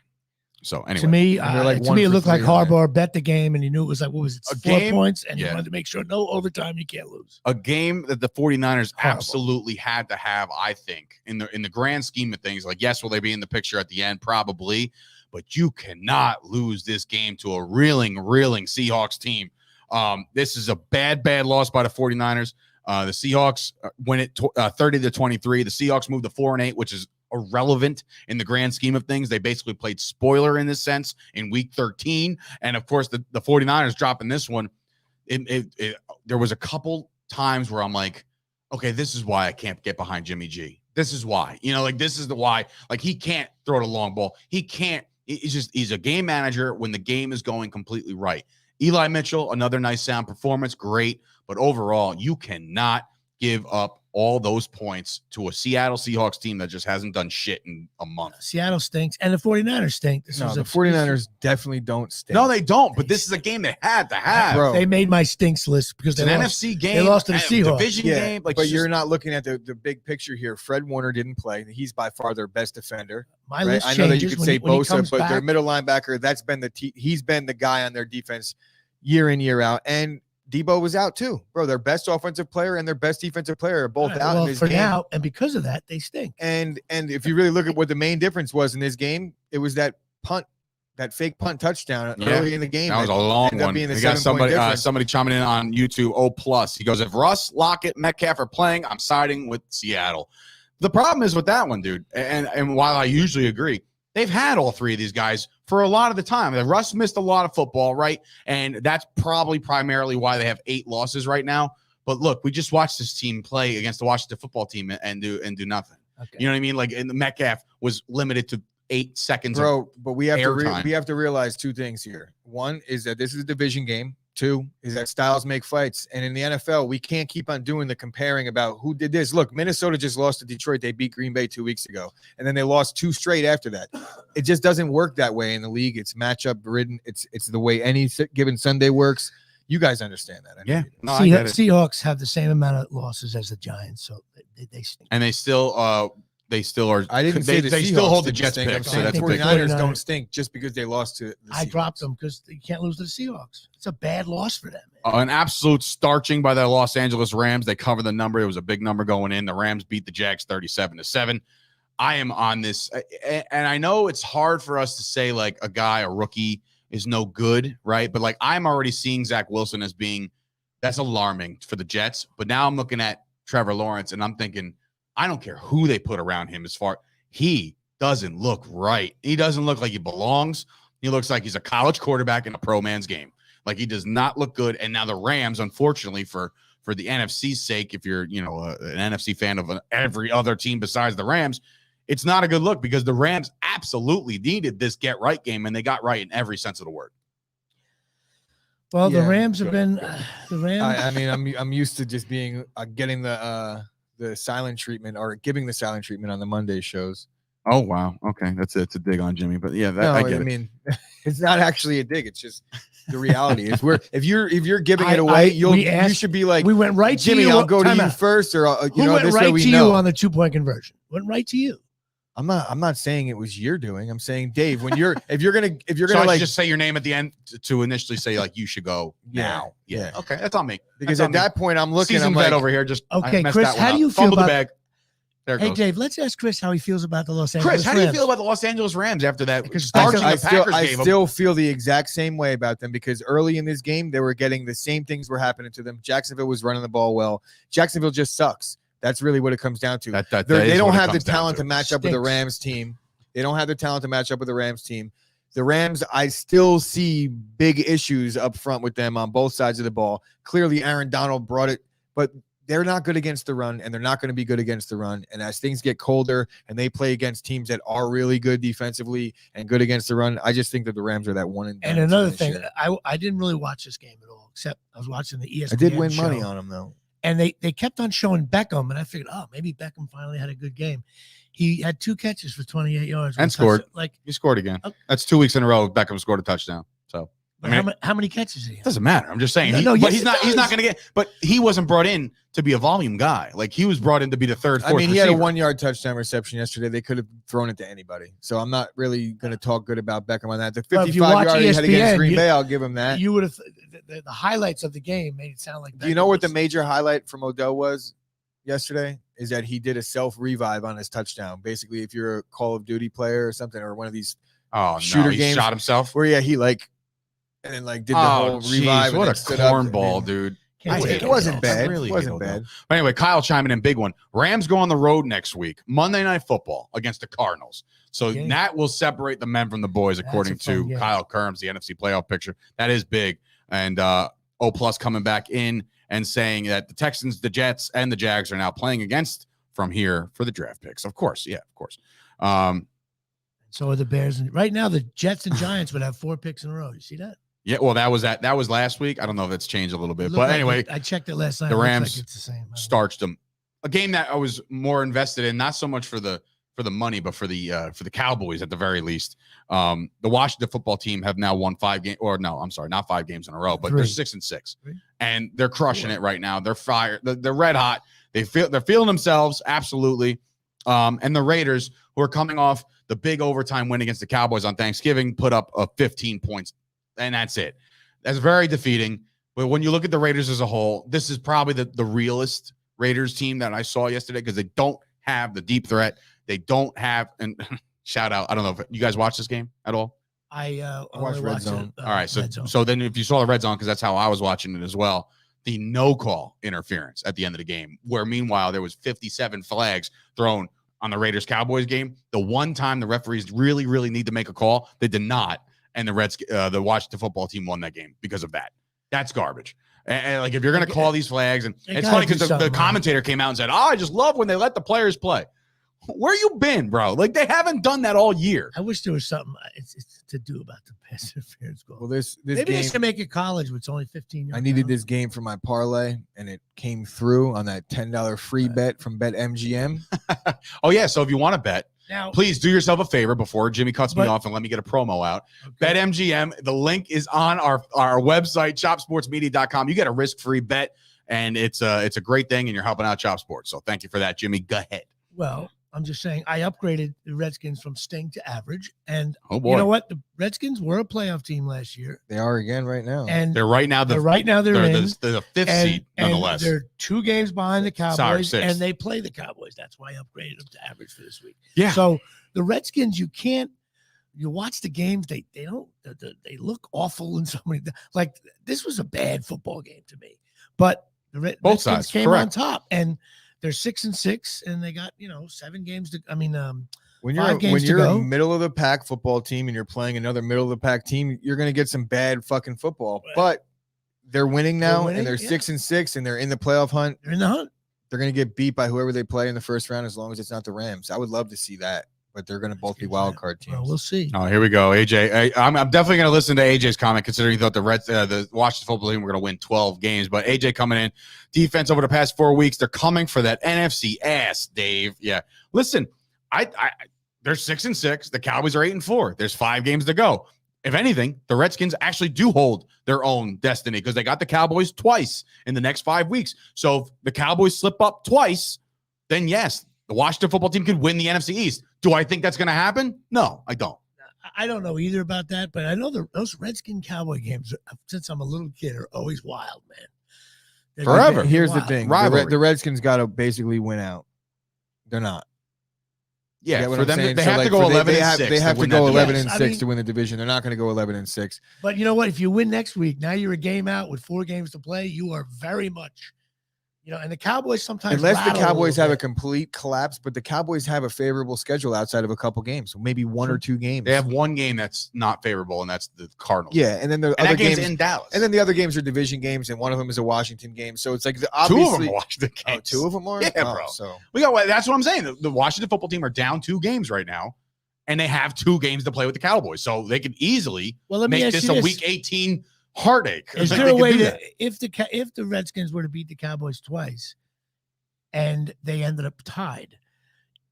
So anyway, to me, it looked like 3 Harbaugh bet the game, and he knew it was like, what was it, 4 points, and he yeah. wanted to make sure no overtime, you can't lose. A game that the 49ers Horrible. absolutely had to have, I think, in the grand scheme of things. Like, yes, will they be in the picture at the end? Probably, but you cannot lose this game to a reeling Seahawks team. This is a bad loss by the 49ers. The Seahawks win it 30-23. The Seahawks moved to 4-8, which is irrelevant in the grand scheme of things. They basically played spoiler in this sense in week 13. And of course, the 49ers dropping this one. There was a couple times where I'm like, okay, this is why I can't get behind Jimmy G. This is why, this is the why. Like, he can't throw the long ball. He can't. He's a game manager when the game is going completely right. Eli Mitchell, another nice sound performance. Great. But overall, you cannot give up all those points to a Seattle Seahawks team that just hasn't done shit in a month. Seattle stinks, and the 49ers stink. The 49ers definitely don't stink. No, they don't. But this is a game they had to have. Bro. They made my stinks list because it's an NFC game. They lost to the Seahawks. Division game. But you're not looking at the big picture here. Fred Warner didn't play. He's by far their best defender. My list I know that you could say Bosa, but back, their middle linebacker, that's been he's been the guy on their defense year in, year out. And Debo was out too, bro. Their best offensive player and their best defensive player are both out in this game. Now, and because of that, they stink. And if you really look at what the main difference was in this game, it was that fake punt touchdown early in the game. That was a long one. We got somebody chiming in on YouTube. O+. He goes, if Russ, Lockett, Metcalf are playing, I'm siding with Seattle. The problem is with that one, dude. And while I usually agree, they've had all 3 of these guys for a lot of the time. Russ missed a lot of football, right? And that's probably primarily why they have 8 losses right now. But look, we just watched this team play against the Washington football team and do nothing. Okay. You know what I mean? Like, and the Metcalf was limited to 8 seconds. Bro, but we have to realize 2 things here. One is that this is a division game. 2 is that styles make fights. And in the NFL, we can't keep on doing the comparing about who did this. Look, Minnesota just lost to Detroit. They beat Green Bay 2 weeks ago. And then they lost 2 straight after that. It just doesn't work that way in the league. It's matchup ridden. It's the way any given Sunday works. You guys understand that. Yeah. No, Seahawks have the same amount of losses as the Giants. So they stink. And they still are. I didn't say they still hold the Jets pick. pick. So the 49ers don't stink just because they lost to the Seahawks. I dropped them because you can't lose to the Seahawks. It's a bad loss for them. An absolute starching by the Los Angeles Rams. They covered the number. It was a big number going in. The Rams beat the Jags 37-7. I am on this, and I know it's hard for us to say like a rookie is no good, right? But like, I'm already seeing Zach Wilson as being that's alarming for the Jets. But now I'm looking at Trevor Lawrence, and I'm thinking, I don't care who they put around him he doesn't look right. He doesn't look like he belongs. He looks like he's a college quarterback in a pro man's game. Like, he does not look good. And now the Rams, unfortunately, for the NFC's sake, if you're, you know, an NFC fan of every other team besides the Rams, it's not a good look because the Rams absolutely needed this get right game, and they got right in every sense of the word. Well, the Rams have been the Rams. I mean, I'm used to just being getting the silent treatment or giving the silent treatment on the Monday shows. Oh wow, okay, it's a dig on Jimmy, but yeah, I get it. I mean, it's not actually a dig; it's just the reality. If you're giving it away, you should be like, we went right to Jimmy. you. I'll go to you first, or who went this right way we to know. You on the 2-point conversion? Went right to you. I'm not saying it was your doing. I'm saying, Dave, if you're gonna so like just say your name at the end to initially say like you should go now. Yeah. Okay, that's on me. Because at that point I'm looking. I'm like, over here. Just okay, Chris. How do you feel about? The bag. There it hey, goes. Dave. Let's ask Chris how he feels about the Los Angeles. Chris, how do you feel about the Los Angeles Rams after that? I still feel the exact same way about them because early in this game they were getting the same things were happening to them. Jacksonville was running the ball well. Jacksonville just sucks. That's really what it comes down to. They don't have the talent to match up with the Rams team. They don't have the talent to match up with the Rams team. The Rams, I still see big issues up front with them on both sides of the ball. Clearly, Aaron Donald brought it, but they're not good against the run, and they're not going to be good against the run. And as things get colder and they play against teams that are really good defensively and good against the run, I just think that the Rams are that one and done. And another thing, I didn't really watch this game at all, except I was watching the ESPN. I did win show. Money on them, though. And they kept on showing Beckham, and I figured, oh, maybe Beckham finally had a good game. He had 2 catches for 28 yards and scored. He scored again. Okay. That's 2 weeks in a row. Beckham scored a touchdown. So how many catches did he have? Doesn't matter. I'm just saying. He's not going to get. But he wasn't brought in to be a volume guy. Like, he was brought in to be the third. Fourth he receiver. had a 1-yard touchdown reception yesterday. They could have thrown it to anybody. So I'm not really going to talk good about Beckham on that. The 55-yard he had against Green Bay, I'll give him that. You would have the highlights of the game made it sound like. Do you know what the major highlight from Odell was yesterday? Is that he did a self-revive on his touchdown. Basically, if you're a Call of Duty player or something, or one of these shooter games, shot himself. Where he did the whole revive. What a cornball, dude! It wasn't bad. It wasn't bad. But anyway, Kyle chiming in, big one. Rams go on the road next week, Monday Night Football against the Cardinals. So that will separate the men from the boys, according to Kyle Kerms, the NFC playoff picture. That is big. And O+ coming back in and saying that the Texans, the Jets, and the Jags are now playing against from here for the draft picks. Of course. Yeah, of course. So are the Bears. And right now, the Jets and Giants would have 4 picks in a row. You see that? Yeah, well, that was last week. I don't know if it's changed a little bit. But anyway. I checked it last night. The Rams it's the same. starched them. A game that I was more invested in, not so much for the money, but for the Cowboys at the very least. The Washington football team have now won 5 games, or no, I'm sorry, not 5 games in a row, but 3. they're 6-6, and they're crushing it right now. They're fired. They're red hot. They're feeling themselves absolutely. And the Raiders, who are coming off the big overtime win against the Cowboys on Thanksgiving, put up 15 points, and that's it. That's very defeating. But when you look at the Raiders as a whole, this is probably the realest Raiders team that I saw yesterday because they don't have the deep threat. They don't have, and shout out, I don't know if you guys watched this game at all. I watched Red Zone. All right, so then if you saw the Red Zone, because that's how I was watching it as well, the no call interference at the end of the game, where meanwhile there was 57 flags thrown on the Raiders Cowboys game. The one time the referees really, really need to make a call, they did not, and the Washington football team won that game because of that. That's garbage. And like, if you're going to call these flags, and it's funny because the commentator came out and said, I just love when they let the players play. Where you been, bro? Like, they haven't done that all year. I wish there was something it's to do about the pass interference goal. Well, this maybe game, they should make it college, but it's only 15 yards. I needed this game for my parlay, and it came through on that $10 free bet from BetMGM. Oh yeah, so if you want to bet, now, please do yourself a favor before Jimmy cuts me off and let me get a promo out. Okay. BetMGM, the link is on our website, chopsportsmedia.com. You get a risk-free bet, and it's a great thing, and you're helping out Chop Sports. So thank you for that, Jimmy. Go ahead. Well, I'm just saying I upgraded the Redskins from sting to average. And oh boy, you know what? The Redskins were a playoff team last year. They are again right now. And they're right now. They're the 5th seed, nonetheless. They're 2 games behind the Cowboys, Sorry, and they play the Cowboys. That's why I upgraded them to average for this week. Yeah. So the Redskins, you watch the games, they look awful in so many. Like, this was a bad football game to me. But the both Redskins sides came on top, and they're 6-6, and they got 7 games to. I mean, when 5 games to you're go. a middle of the pack football team and you're playing another middle of the pack team, you're going to get some bad fucking football. Right. But they're winning now, and they're yeah. 6-6, and they're in the playoff hunt. They're in the hunt. They're going to get beat by whoever they play in the first round, as long as it's not the Rams. I would love to see that, but they're going to both be wild card teams. Well, we'll see. Oh, here we go, AJ. I'm definitely going to listen to AJ's comment, considering he thought the Washington football team were going to win 12 games. But AJ coming in, defense over the past 4 weeks, they're coming for that NFC ass, Dave. Yeah, listen, they're 6-6. The Cowboys are 8-4. There's 5 games to go. If anything, the Redskins actually do hold their own destiny because they got the Cowboys twice in the next 5 weeks. So if the Cowboys slip up twice, then yes, the Washington football team could win the NFC East. Do I think that's going to happen? No, I don't. I don't know either about that, but I know those Redskin Cowboy games, since I'm a little kid, are always wild, man. Forever. Here's the thing. Rivalry. The Redskins got to basically win out. They're not. Yeah, for them, saying? they So, have to go 11 and 6. They have to win go that 11 division. and 6 to win the division. They're not going to go 11 and 6. But you know what? If you win next week, now you're a game out with 4 games to play. You are very much, and the Cowboys sometimes Unless the Cowboys have a bit. complete collapse, but the Cowboys have a favorable schedule outside of a couple games, so maybe 1 or 2 games. They have one game that's not favorable, and that's the Cardinals. Yeah, and then the and other that game's games in Dallas. and then the other games are division games, and one of them is a Washington game. So it's like 2 obviously of them are Washington games. Oh, 2 of them are? Yeah, Oh, bro. So That's what I'm saying. The Washington football team are down 2 games right now, and they have 2 games to play with the Cowboys, so they could easily Well, let me make ask this you a this. Week 18 heartache. Is Like, there they a could way do to that. if the Redskins were to beat the Cowboys twice, and they ended up tied,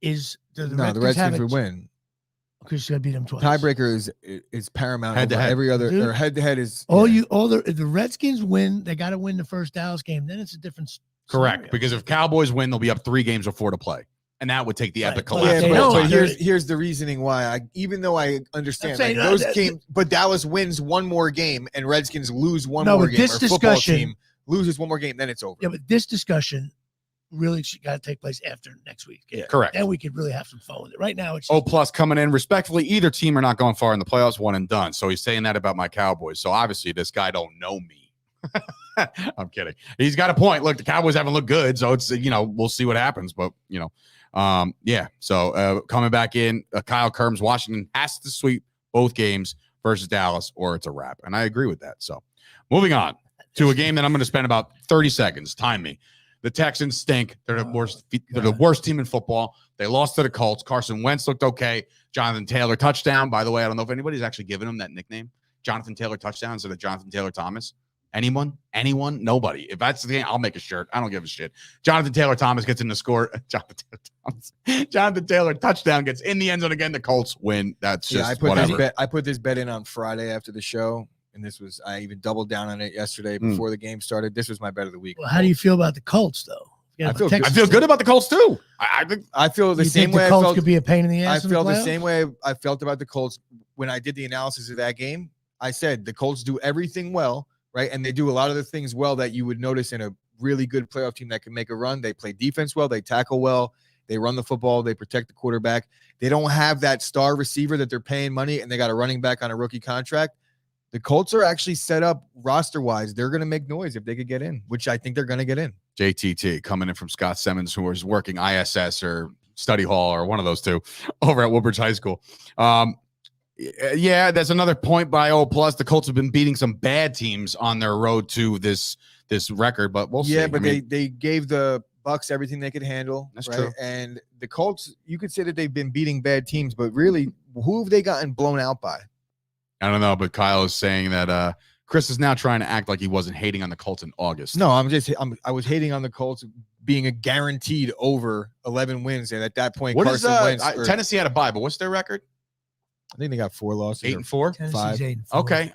the Redskins Redskins would win. Because you got to beat them twice. Tiebreaker is paramount. Head to over head. every other Dude. or head to head is If the Redskins win, they got to win the first Dallas game. Then it's a different Correct, scenario. because if Cowboys win, they'll be up 3 games before to play, and that would take the Right. epic Well, collapse. Yeah, They but, don't. here's the reasoning why. Even though I understand I'm saying, those that- games, but Dallas wins one more game and Redskins lose one No, more but game. this Or football discussion- team loses one more game, then it's over. Yeah, but this discussion really got to take place after next week. Yeah. Correct. Then we could really have some fun with it. Right now, it's O plus coming in respectfully. Either team are not going far in the playoffs, one and done. So he's saying that about my Cowboys. So obviously this guy don't know me. I'm kidding. He's got a point. Look, the Cowboys haven't looked good, so it's we'll see what happens. But yeah. So coming back in, Kyle Kerms, Washington has to sweep both games versus Dallas, or it's a wrap. And I agree with that. So moving on to a game that I'm going to spend about 30 seconds. Time me. The Texans stink. They're the worst. They're the worst team in football. They lost to the Colts. Carson Wentz looked okay. Jonathan Taylor touchdown. By the way, I don't know if anybody's actually given him that nickname. Jonathan Taylor touchdown instead of Jonathan Taylor Thomas. Anyone? Nobody. If that's the thing, I'll make a shirt. I don't give a shit. Jonathan Taylor Thomas gets in the score. Jonathan Taylor touchdown gets in the end zone again. The Colts win. That's just whatever. I put this bet in on Friday after the show. And I even doubled down on it yesterday before the game started. This was my bet of the week. Well, how do you feel about the Colts, though? I feel good about the Colts too. I feel the You same think way the I Colts felt. could be a pain in the I ass. felt the same way I felt about the Colts when I did the analysis of that game. I said the Colts do everything well, right? And they do a lot of the things well that you would notice in a really good playoff team that can make a run. They play defense well. They tackle well. They run the football. They protect the quarterback. They don't have that star receiver that they're paying money, and they got a running back on a rookie contract. The Colts are actually set up roster-wise. They're going to make noise if they could get in, which I think they're going to get in. JTT coming in from Scott Simmons, who was working ISS or study hall or one of those two over at Woodbridge High School. Yeah, that's another point by O plus. The Colts have been beating some bad teams on their road to this record, but we'll see. Yeah, but they gave the Bucs everything they could handle. That's right? true. And the Colts, you could say that they've been beating bad teams, but really, who have they gotten blown out by? I don't know, but Kyle is saying that Chris is now trying to act like he wasn't hating on the Colts in August. No, I was hating on the Colts being a guaranteed over 11 wins, and at that point, What is Carson Wentz. Tennessee had a bye, but what's their record? I think they got 4 losses. 8-4. Tennessee's Five. 8-4. Okay.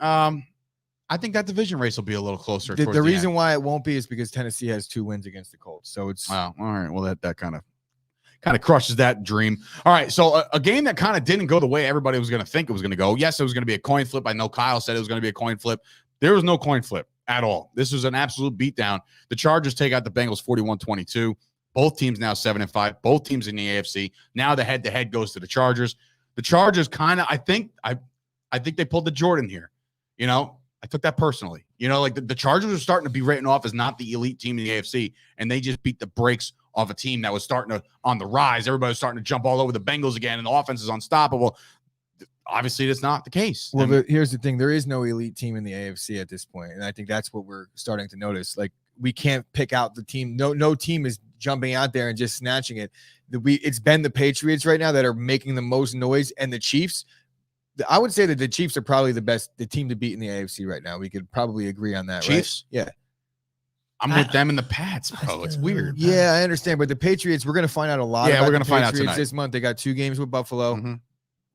I think that division race will be a little closer. The towards reason end. why it won't be is because Tennessee has 2 wins against the Colts. So it's Wow. All right. Well, that kind of crushes that dream. All right. So a game that kind of didn't go the way everybody was going to think it was going to go. Yes, it was going to be a coin flip. I know Kyle said it was going to be a coin flip. There was no coin flip at all. This was an absolute beatdown. The Chargers take out the Bengals 41-22. Both teams now 7-5. Both teams in the AFC. Now the head-to-head goes to the Chargers. The Chargers kind of, I think they pulled the Jordan here. I took that personally. Like the Chargers are starting to be written off as not the elite team in the AFC, and they just beat the brakes of a team that was starting to on the rise. Everybody was starting to jump all over the Bengals again, and the offense is unstoppable. Obviously, that's not the case. Well, here's the thing. There is no elite team in the AFC at this point, and I think that's what we're starting to notice. Like, we can't pick out the team. No team is jumping out there and just snatching it. It's been the Patriots right now that are making the most noise, and the Chiefs. I would say that the Chiefs are probably the team to beat in the AFC right now. We could probably agree on that, Chiefs? Right? Yeah. I'm with them in the Pats, bro. It's weird. Yeah, I understand. But the Patriots, we're going to find out a lot about we're going to find out Patriots tonight. this month. They got 2 games with Buffalo. Mm-hmm.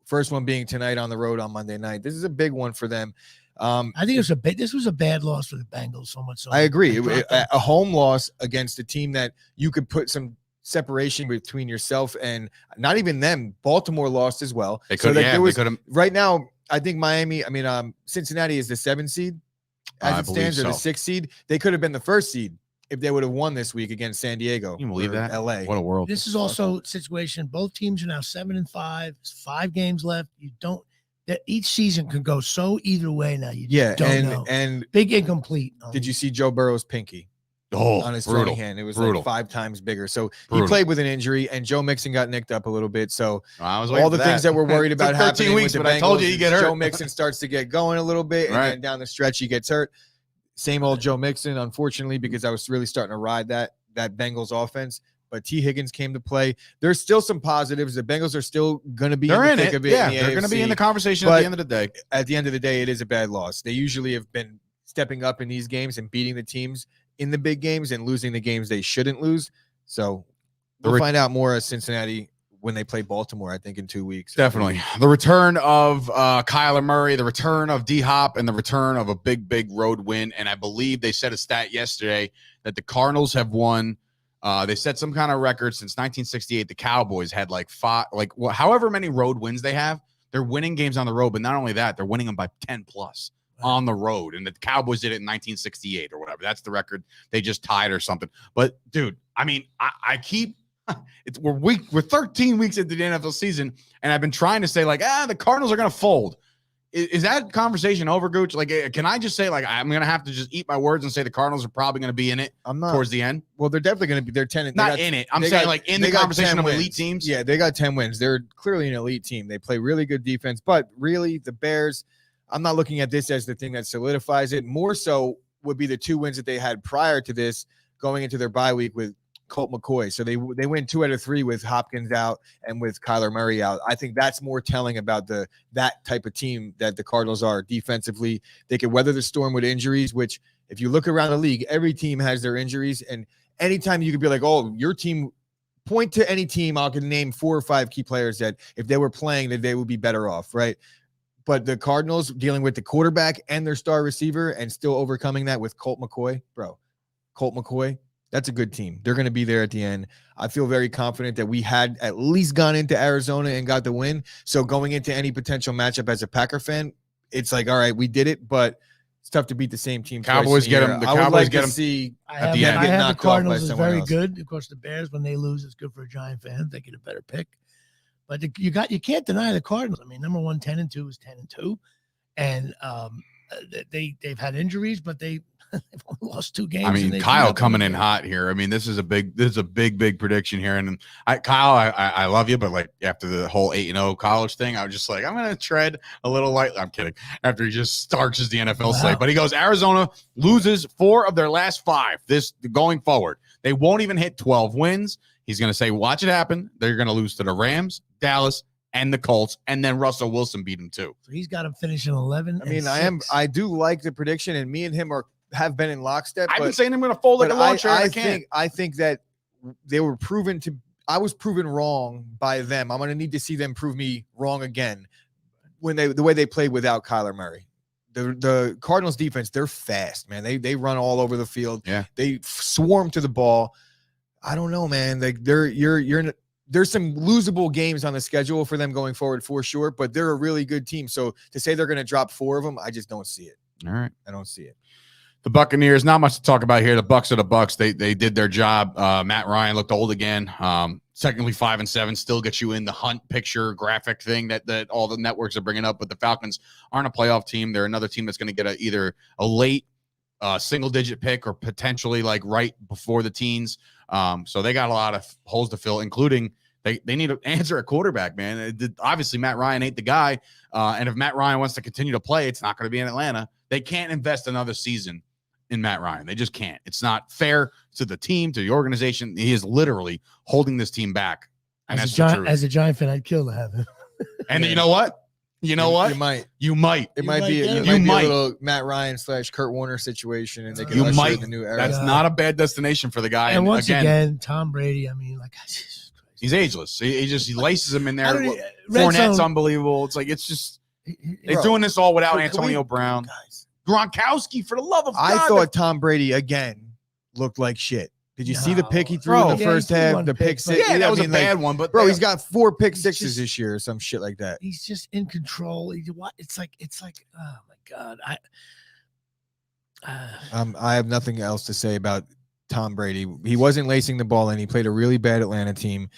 First one being tonight on the road on Monday night. This is a big one for them. I think this was a bad loss for the Bengals. So much so. I agree. A home loss against a team that you could put some separation between yourself and not even them. Baltimore lost as well. They could have. Right now, I think Cincinnati is the 7th seed as it stands, or the 6th seed. They could have been the 1st seed if they would have won this week against San Diego. Can you believe that? LA. What a world. This is also a situation. Both teams are now 7-5. There's 5 games left. That each season can go so either way now. You don't know. And big incomplete. Did you see Joe Burrow's pinky? On his throwing hand. It was like 5 times bigger. So he played with an injury, and Joe Mixon got nicked up a little bit. So all the things that we're worried about happening weeks, with the but Bengals, I told you get hurt. Joe Mixon starts to get going a little bit, and then down the stretch he gets hurt. Same old Joe Mixon, unfortunately, because I was really starting to ride that Bengals offense. But T. Higgins came to play. There's still some positives. The Bengals are still going to be in the thick of it. Yeah, they're going to be in the conversation at the end of the day. At the end of the day, it is a bad loss. They usually have been stepping up in these games and beating the teams in the big games and losing the games they shouldn't lose. So we'll find out more of Cincinnati when they play Baltimore, I think, in 2 weeks. Definitely. The return of Kyler Murray, the return of D-Hop, and the return of a big road win. And I believe they set a stat yesterday that the Cardinals have won. They set some kind of record since 1968. The Cowboys had however many road wins they have. They're winning games on the road, but not only that, they're winning them by 10 plus on the road. And the Cowboys did it in 1968 or whatever. That's the record they just tied or something. But dude, I mean, I keep we're 13 weeks into the NFL season, and I've been trying to say the Cardinals are going to fold. Is that conversation over, Gooch? Can I just say I'm going to have to just eat my words and say the Cardinals are probably going to be in it towards the end? Well, they're definitely going to be. They're 10. Not in it. I'm saying in the conversation of elite teams. Yeah, they got 10 wins. They're clearly an elite team. They play really good defense, but really the Bears, I'm not looking at this as the thing that solidifies it. More so would be the 2 wins that they had prior to this going into their bye week with Colt McCoy. So they win 2 out of 3 with Hopkins out and with Kyler Murray out. I think that's more telling about that type of team that the Cardinals are defensively. They can weather the storm with injuries, which if you look around the league, every team has their injuries. And anytime you could be like, oh, your team, point to any team, I can name 4 or 5 key players that if they were playing, that they would be better off, right? But the Cardinals dealing with the quarterback and their star receiver and still overcoming that with Colt McCoy, that's a good team. They're going to be there at the end. I feel very confident that we had at least gone into Arizona and got the win. So going into any potential matchup as a Packer fan, it's all right, we did it, but it's tough to beat the same team. Cowboys get them. The Cowboys get them. See at the end. I have the Cardinals is very good. Of course, the Bears, when they lose, it's good for a Giant fan. They get a better pick. But you can't deny the Cardinals. I mean, number 1, 10-2 is 10-2, and they've had injuries, but they've only lost 2 games. I mean, Kyle coming in hot here. I mean, this is a big prediction here. And Kyle, I love you, but after the whole 8-0 college thing, I was just I'm going to tread a little light. I'm kidding. After he just starches the NFL slate, but he goes, Arizona loses 4 of their last 5 this going forward. They won't even hit 12 wins. He's going to say, watch it happen. They're going to lose to the Rams, Dallas, and the Colts, and then Russell Wilson beat him too. So he's got him finishing 11. I mean, I do like the prediction, and me and him have been in lockstep. I've been saying I'm going to fold like a launcher. I think that they were proven to. I was proven wrong by them. I'm going to need to see them prove me wrong again when the way they played without Kyler Murray. The Cardinals defense, they're fast, man. They run all over the field. Yeah, they swarm to the ball. I don't know, man. There's some losable games on the schedule for them going forward for sure, but they're a really good team. So to say they're going to drop 4 of them, I just don't see it. All right, I don't see it. The Buccaneers, not much to talk about here. The Bucs are the Bucs. They did their job. Matt Ryan looked old again. Technically 5-7 still gets you in the hunt picture graphic thing that all the networks are bringing up. But the Falcons aren't a playoff team. They're another team that's going to get either a late single-digit pick or potentially like right before the teens. So they got a lot of holes to fill, including they need to answer at quarterback, man. Obviously, Matt Ryan ain't the guy. And if Matt Ryan wants to continue to play, it's not going to be in Atlanta. They can't invest another season in Matt Ryan. They just can't. It's not fair to the team, to the organization. He is literally holding this team back. And as a Giant fan, I'd kill to have him. And you know what? You might. It might be a little Matt Ryan / Kurt Warner situation, and they can usher in the new era. That's not a bad destination for the guy. And once again, Tom Brady. I mean, like, he's ageless. He laces him in there. Fournette's unbelievable. It's like they're doing this all without Antonio Brown. Guys. Gronkowski, for the love of God. I thought Tom Brady again looked like shit. Did you see the pick he threw in the first half? The pick six. Yeah, that was a bad one. But he's got 4 pick sixes this year or some shit like that. He's just in control. It's like, oh my God. I have nothing else to say about Tom Brady. He wasn't lacing the ball in. He played a really bad Atlanta team.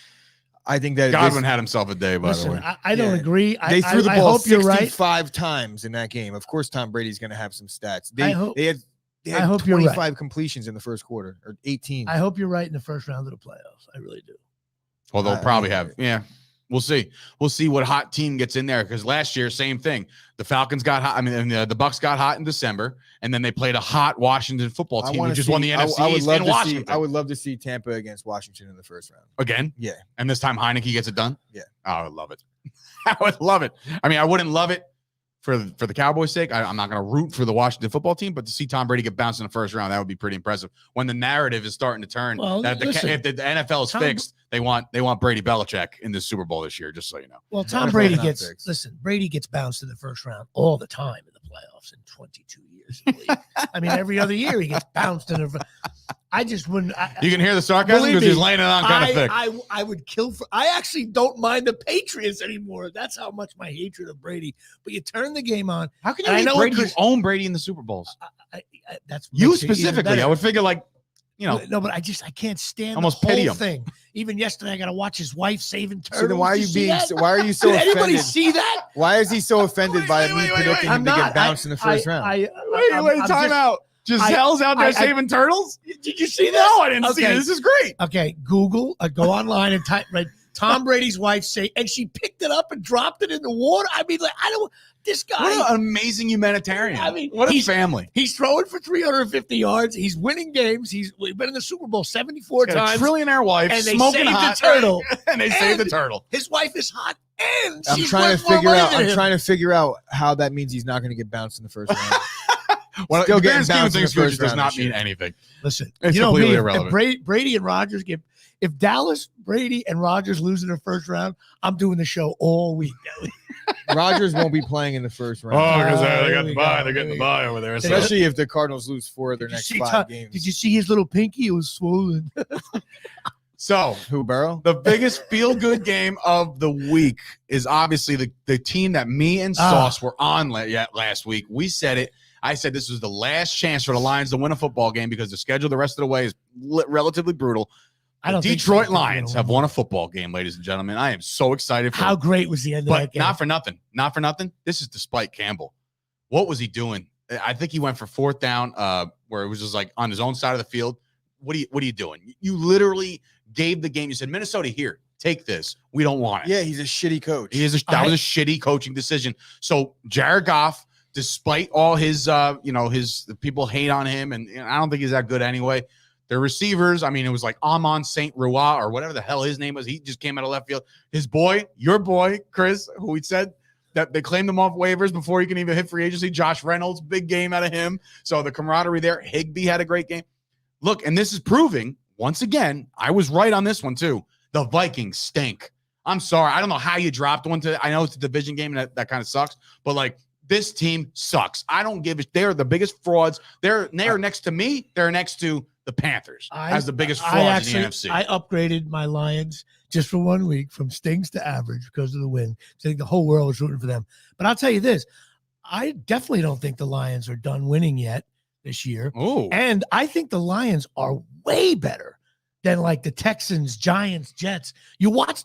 I think that Godwin had himself a day, by the way. I don't agree. They threw the ball 65 right. times in that game. Of course, Tom Brady's going to have some stats. They had 25 completions in the first quarter, or 18. I hope you're right in the first round of the playoffs. I really do. Well, they'll probably have. Yeah, we'll see. We'll see what hot team gets in there, because last year, same thing. The Falcons got hot. I mean, the Bucks got hot in December, and then they played a hot Washington football team who just won the NFC East in Washington. I would love to see Tampa against Washington in the first round. Again? Yeah. And this time Heineke gets it done? Yeah. Oh, I would love it. I would love it. I mean, I wouldn't love it for the Cowboys' sake. I'm not going to root for the Washington football team, but to see Tom Brady get bounced in the first round, that would be pretty impressive. When the narrative is starting to turn, if the NFL is fixed, they want Brady Belichick in the Super Bowl this year, just so you know. Well, Brady gets bounced in the first round all the time in the playoffs in 22 years. I mean, every other year he gets bounced in the. I just wouldn't. You can hear the sarcasm because he's laying it on kind of thick. I would kill for. I actually don't mind the Patriots anymore. That's how much my hatred of Brady. But you turn the game on. How can you hate Brady? You own Brady in the Super Bowls. That's you specifically. I would figure no, but I can't stand almost the whole pity him. thing. Even yesterday, I got to watch his wife saving turtles. So then why are you so offended? Anybody see that? Why is he so offended by me predicting him to get bounced in the first round? Wait, time out. Giselle's out there saving turtles? Did you see this? No, I didn't see it. This is great. Okay, Google, go online and type Tom Brady's wife and she picked it up and dropped it in the water. I mean, this guy. What an amazing humanitarian. I mean, what a family. He's throwing for 350 yards. He's winning games. He's been in the Super Bowl 74 times. A trillionaire wife, and they smoking saved hot, the turtle. And they saved the turtle. His wife is hot, and I'm trying to figure out how that means he's not going to get bounced in the first round. Well, still getting bounced in the first round does not mean anything. Listen, it's completely irrelevant. If Brady and Rodgers if Dallas, Brady, and Rodgers lose in the first round, I'm doing the show all week. Rodgers won't be playing in the first round. Oh, because they got the bye. They're getting the bye over there. Especially if the Cardinals lose 4 of their next 5 games. Did you see his little pinky? It was swollen. So, who, Burrow? The biggest feel-good game of the week is obviously the team that me and Sauce were on last week. We said it. I said this was the last chance for the Lions to win a football game because the schedule the rest of the way is relatively brutal. The Detroit Lions have won a football game, ladies and gentlemen. I am so excited for how great was the end of that game. Not for nothing. Not for nothing. This is despite Campbell. What was he doing? I think he went for 4th down where it was just like on his own side of the field. What are you doing? You literally gave the game. You said, Minnesota, here, take this. We don't want it. Yeah, he's a shitty coach. That was a shitty coaching decision. So Jared Goff, despite all his, the people hate on him, and I don't think he's that good anyway. Their receivers, I mean, it was like Amon St. Rois or whatever the hell his name was. He just came out of left field. His boy, your boy, Chris, who we said that they claimed him off waivers before he can even hit free agency. Josh Reynolds, big game out of him. So the camaraderie there. Higbee had a great game. Look, and this is proving, once again, I was right on this one too. The Vikings stink. I'm sorry. I don't know how you dropped one I know it's a division game and that kind of sucks, but this team sucks. I don't give a. They're the biggest frauds. They are next to me. They're next to the Panthers as the biggest frauds in the NFC. I upgraded my Lions just for 1 week from stings to average because of the win. So I think the whole world was rooting for them. But I'll tell you this. I definitely don't think the Lions are done winning yet this year. Ooh. And I think the Lions are way better than the Texans, Giants, Jets.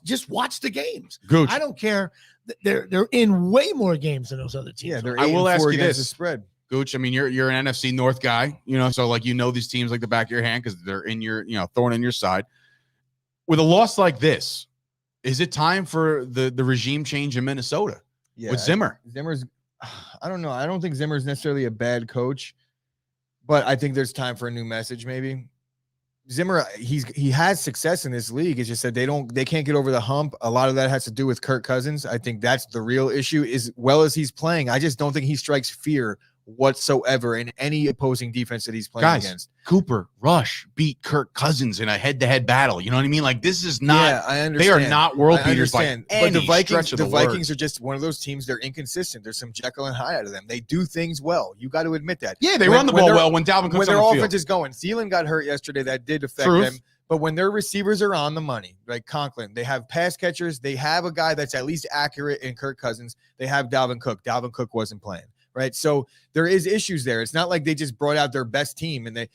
Just watch the games. Gooch. I don't care. They're in way more games than those other teams. Yeah, I will ask you this. Spread. Gooch, I mean, you're an NFC North guy, so like these teams like the back of your hand because they're in your, thorn in your side. With a loss like this, is it time for the regime change in Minnesota with Zimmer? I don't know. I don't think Zimmer's necessarily a bad coach, but I think there's time for a new message maybe. Zimmer, he has success in this league. It's just that they can't get over the hump. A lot of that has to do with Kirk Cousins. I think that's the real issue. As well as he's playing, I just don't think he strikes fear whatsoever in any opposing defense that he's playing against. Cooper Rush beat Kirk Cousins in a head-to-head battle. You know what I mean? Like, this is not. Yeah, I understand. They are not world beaters by any but the Vikings, stretch of the Vikings are just one of those teams. They're inconsistent. There's some Jekyll and Hyde out of them. They do things well. You got to admit that. Yeah, they run the ball well when Dalvin comes when their on the field. offense is going. Thielen got hurt yesterday. That did affect them. But when their receivers are on the money, like Conklin, they have pass catchers. They have a guy that's at least accurate in Kirk Cousins. They have Dalvin Cook. Dalvin Cook wasn't playing, right? So there is issues there. It's not like they just brought out their best team. And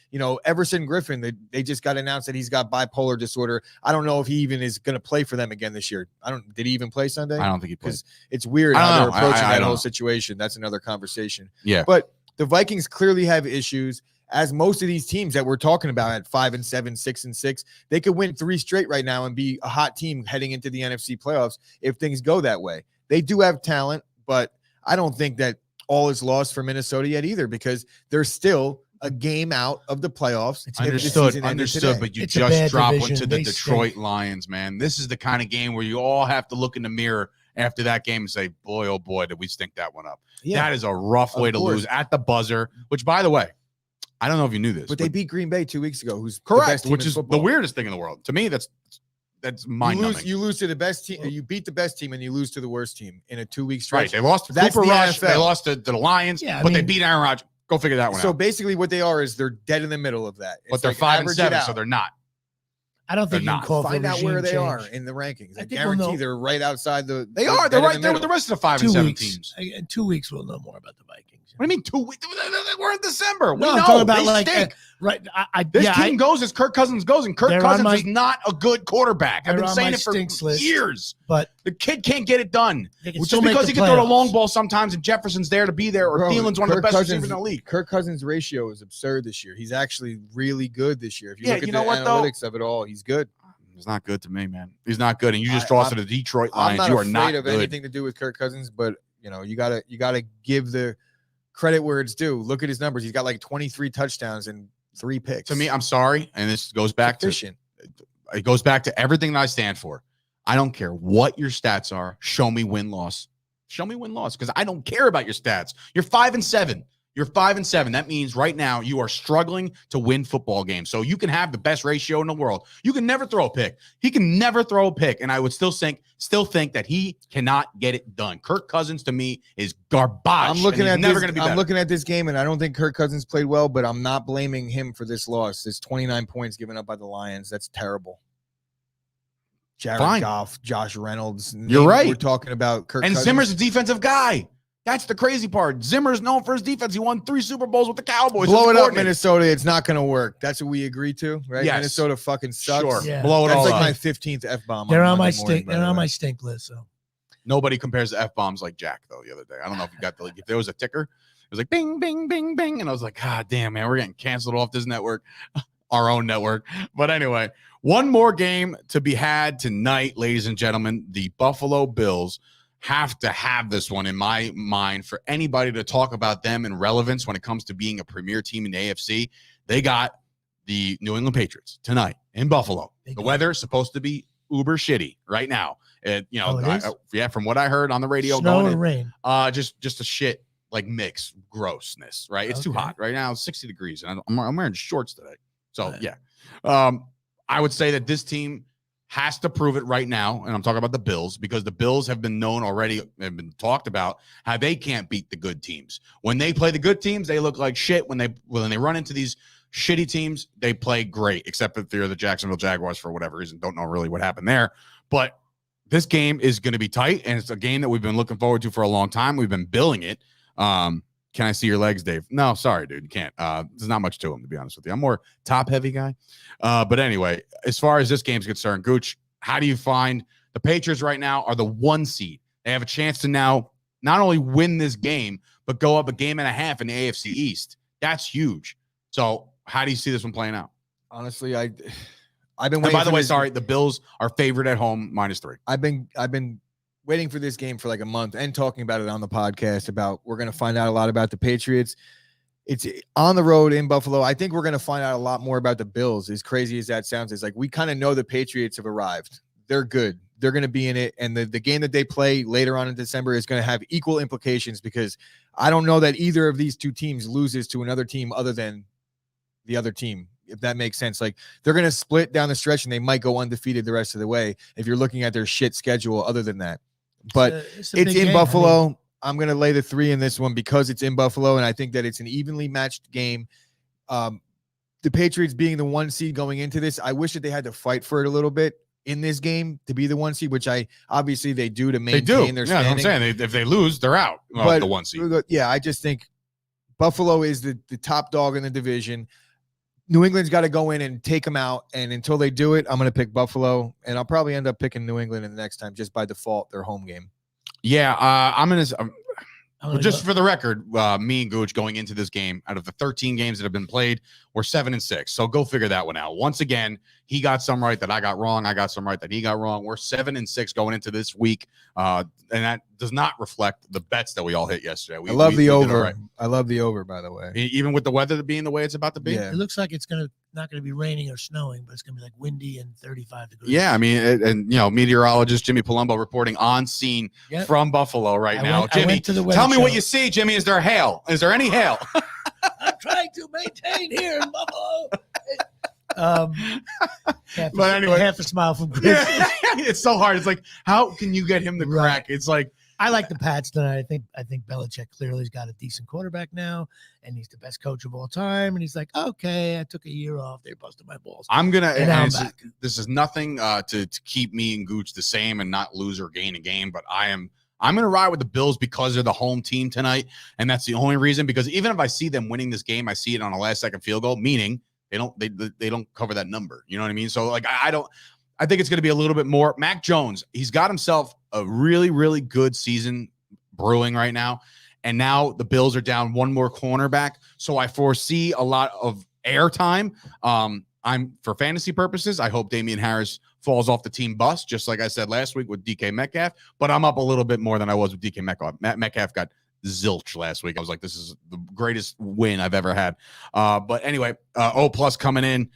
Everson Griffin, they just got announced that he's got bipolar disorder. I don't know if he even is going to play for them again this year. Did he even play Sunday? I don't think he played. Because it's weird how they're approaching that whole situation. That's another conversation. Yeah. But the Vikings clearly have issues. As most of these teams that we're talking about at 5-7, 6-6, they could win 3 straight right now and be a hot team heading into the NFC playoffs if things go that way. They do have talent, but I don't think that all is lost for Minnesota yet either, because they're still a game out of the playoffs. Understood, but you just drop into the Detroit Lions, man. This is the kind of game where you all have to look in the mirror after that game and say, boy, oh boy, did we stink that one up. Yeah, that is a rough way to lose at the buzzer, which, by the way, I don't know if you knew this, but they beat Green Bay 2 weeks ago, who's correct, the best team which is football. the weirdest thing in the world. To me, that's mind-numbing. You lose to the best team. You beat the best team and you lose to the worst team in a 2-week stretch. Right. They lost to Cooper Rush. They lost to the Lions, but they beat Aaron Rodgers. Go figure that one out. So basically what they are is they're dead in the middle of that. But they're 5-7, so they're not. I don't think you can call for Find out where they change. are in the rankings. I guarantee they're right outside the. They are. They're right there with the rest of the 5-7 teams. In 2 weeks, we'll know more about the Vikings. What do you mean 2 weeks? We're in December. No, I'm talking about right. This team goes as Kirk Cousins goes, and Kirk Cousins is not a good quarterback. I've been saying it for years. But the kid can't get it done. Just because he can throw the long ball sometimes, and Jefferson's there to be there, or Thielen's one of the best receivers in the league. Kirk Cousins' ratio is absurd this year. He's actually really good this year. If you look at the analytics of it all, he's good. He's not good to me, man. He's not good, and you just lost to the Detroit Lions. You are not of anything to do with Kirk Cousins, but you gotta give the credit where it's due. Look at his numbers. He's got like 23 touchdowns and 3 picks. To me, I'm sorry, and this goes back to everything that I stand for. I don't care what your stats are. Show me win-loss. Show me win-loss, because I don't care about your stats. You're 5-7. You're 5-7. That means right now you are struggling to win football games. So you can have the best ratio in the world. You can never throw a pick. He can never throw a pick, and I would still think that he cannot get it done. Kirk Cousins to me is garbage. I'm looking at this game, and I don't think Kirk Cousins played well, but I'm not blaming him for this loss. It's 29 points given up by the Lions. That's terrible. Jared Goff, Josh Reynolds. You're right. We're talking about Kirk and Cousins. Zimmer's a defensive guy. That's the crazy part. Zimmer's known for his defense. He won 3 Super Bowls with the Cowboys. Blow it up, Minnesota. It's not going to work. That's what we agreed to, right? Yes. Minnesota fucking sucks. Sure. Yeah. Blow it all up. up. That's like my 15th F-bomb. They're on my stink. They're on my stink list. So nobody compares to F-bombs like Jack, though, the other day. I don't know if you got if there was a ticker, it was like bing, bing, bing, bing. And I was like, God damn, man, we're getting canceled off this network, our own network. But anyway, one more game to be had tonight, ladies and gentlemen. The Buffalo Bills have to have this one in my mind for anybody to talk about them in relevance when it comes to being a premier team in the AFC. They got the New England Patriots tonight in Buffalo. The weather is supposed to be uber shitty right now. From what I heard on the radio, snow and rain. Just a shit like mix grossness, right? It's too hot right now. It's 60 degrees, and I'm wearing shorts today. So yeah, I would say that this team has to prove it right now, and I'm talking about the Bills, because the Bills have been known already, have been talked about how they can't beat the good teams. When they play the good teams, they look like shit. When they run into these shitty teams, they play great, except if they're the Jacksonville Jaguars for whatever reason. Don't know really what happened there. But this game is going to be tight, and it's a game that we've been looking forward to for a long time. We've been billing it. Can I see your legs, Dave? No, sorry, dude. You can't. There's not much to him, to be honest with you. I'm more top-heavy guy. But anyway, as far as this game's concerned, Gooch, how do you find the Patriots right now are the 1 seed? They have a chance to now not only win this game, but go up a game and a half in the AFC East. That's huge. So how do you see this one playing out? Honestly, I've been waiting. And by the way, sorry, the Bills are favored at home -3. I've been waiting for this game for like a month and talking about it on the podcast about we're going to find out a lot about the Patriots. It's on the road in Buffalo. I think we're going to find out a lot more about the Bills. As crazy as that sounds, it's like we kind of know the Patriots have arrived. They're good. They're going to be in it. And the game that they play later on in December is going to have equal implications because I don't know that either of these two teams loses to another team other than the other team, if that makes sense. Like they're going to split down the stretch and they might go undefeated the rest of the way if you're looking at their shit schedule other than that. But it's in game. Buffalo. I'm going to lay the 3 in this one because it's in Buffalo, and I think that it's an evenly matched game. The Patriots being the 1 seed going into this, I wish that they had to fight for it a little bit in this game to be the 1 seed, which obviously they do to maintain their standing. I'm saying if they lose, they're out. But the 1 seed. Yeah, I just think Buffalo is the top dog in the division. New England's got to go in and take them out, and until they do it, I'm going to pick Buffalo, and I'll probably end up picking New England in the next time just by default, their home game. Yeah, I'm going to just for the record, me and Gooch going into this game, out of the 13 games that have been played, we're 7-6. So go figure that one out. Once again, he got some right that I got wrong. I got some right that he got wrong. We're 7-6 going into this week, and that does not reflect the bets that we all hit yesterday. I love the over. Right. I love the over, by the way. Even with the weather being the way it's about to be. Yeah. It looks like it's not going to be raining or snowing, but it's going to be like windy and 35 degrees. Yeah, I mean, and meteorologist Jimmy Palumbo reporting on scene from Buffalo right now. Jimmy, tell me what you see, Jimmy. Is there hail? Is there any hail? I'm trying to maintain here in Buffalo. But anyway, half a smile from Chris. Yeah, it's so hard. It's like, how can you get him to crack? It's like, I like the Pats tonight. I think Belichick clearly has got a decent quarterback now, and he's the best coach of all time. And he's like, okay, I took a year off. They busted my balls. I'm gonna. And now I'm this, back. This is nothing to keep me and Gooch the same and not lose or gain a game. But I'm gonna ride with the Bills because they're the home team tonight, and that's the only reason. Because even if I see them winning this game, I see it on a last-second field goal, meaning they don't cover that number. You know what I mean? So like I think it's going to be a little bit more. Mac Jones, he's got himself a really, really good season brewing right now. And now the Bills are down one more cornerback. So I foresee a lot of airtime. For fantasy purposes, I hope Damian Harris falls off the team bus, just like I said last week with DK Metcalf. But I'm up a little bit more than I was with DK Metcalf. Metcalf got zilch last week. I was like, this is the greatest win I've ever had. But anyway, O+ coming in.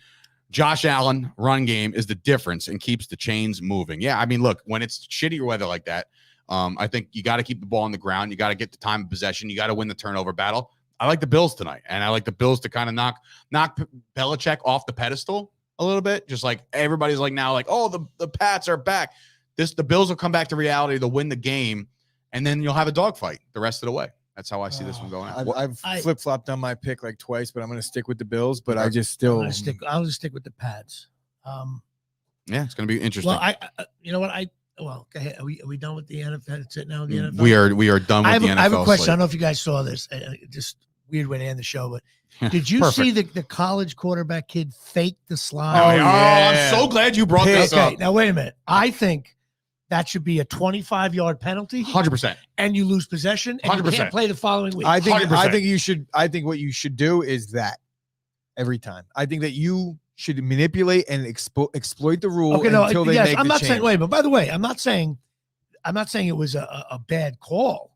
Josh Allen run game is the difference and keeps the chains moving. Yeah, I mean, look, when it's shitty weather like that, I think you got to keep the ball on the ground. You got to get the time of possession. You got to win the turnover battle. I like the Bills tonight, and I like the Bills to kind of knock Belichick off the pedestal a little bit. Just like everybody's like now, like, oh, the Pats are back. The Bills will come back to reality. They'll win the game, and then you'll have a dogfight the rest of the way. That's how I see this one going. I've flip-flopped on my pick like twice, but I'm going to stick with the Bills. But I just I'll just stick with the Pats. Yeah, it's going to be interesting. Well, you know what? Go ahead. Are we done with the NFL? That's it now. The NFL. We are done with the NFL. I have a question. Slate. I don't know if you guys saw this. Just weird way to end the show, but did you see the college quarterback kid fake the slide? Oh, yeah. I'm so glad you brought this up. Now wait a minute. I think that should be a 25-yard penalty. 100%. And you lose possession, and 100%. you can't play the following week. I think you should. I think what you should do is that every time. I think that you should manipulate and exploit the rule until they make I'm the not change. saying. Wait, but by the way, I'm not saying it was a bad call.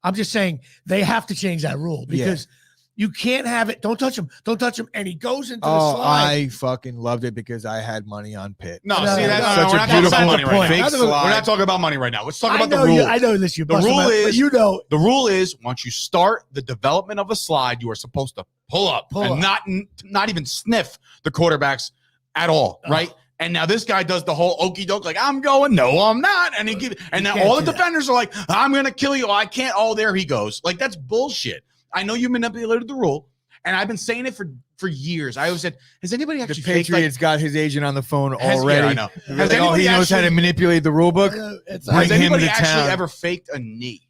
I'm just saying they have to change that rule because you can't have it. Don't touch him. Don't touch him. And he goes into the slide. I fucking loved it because I had money on Pitt. No, such we're a not beautiful talking money right fake now. slide. We're not talking about money right now. Let's talk about the rule. I know this. The rule is, the rule is once you start the development of a slide, you are supposed to pull up and not even sniff the quarterbacks at all, right? And now this guy does the whole okey doke, like I'm going, no, I'm not, and now all the defenders are like, I'm gonna kill you. I can't. Oh, there he goes. Like that's bullshit. I know you manipulated the rule, and I've been saying it for years. I always said, has anybody actually? The Patriots got his agent on the phone already. Yeah, I know. He knows how to manipulate the rule book. Has anybody actually ever faked a knee?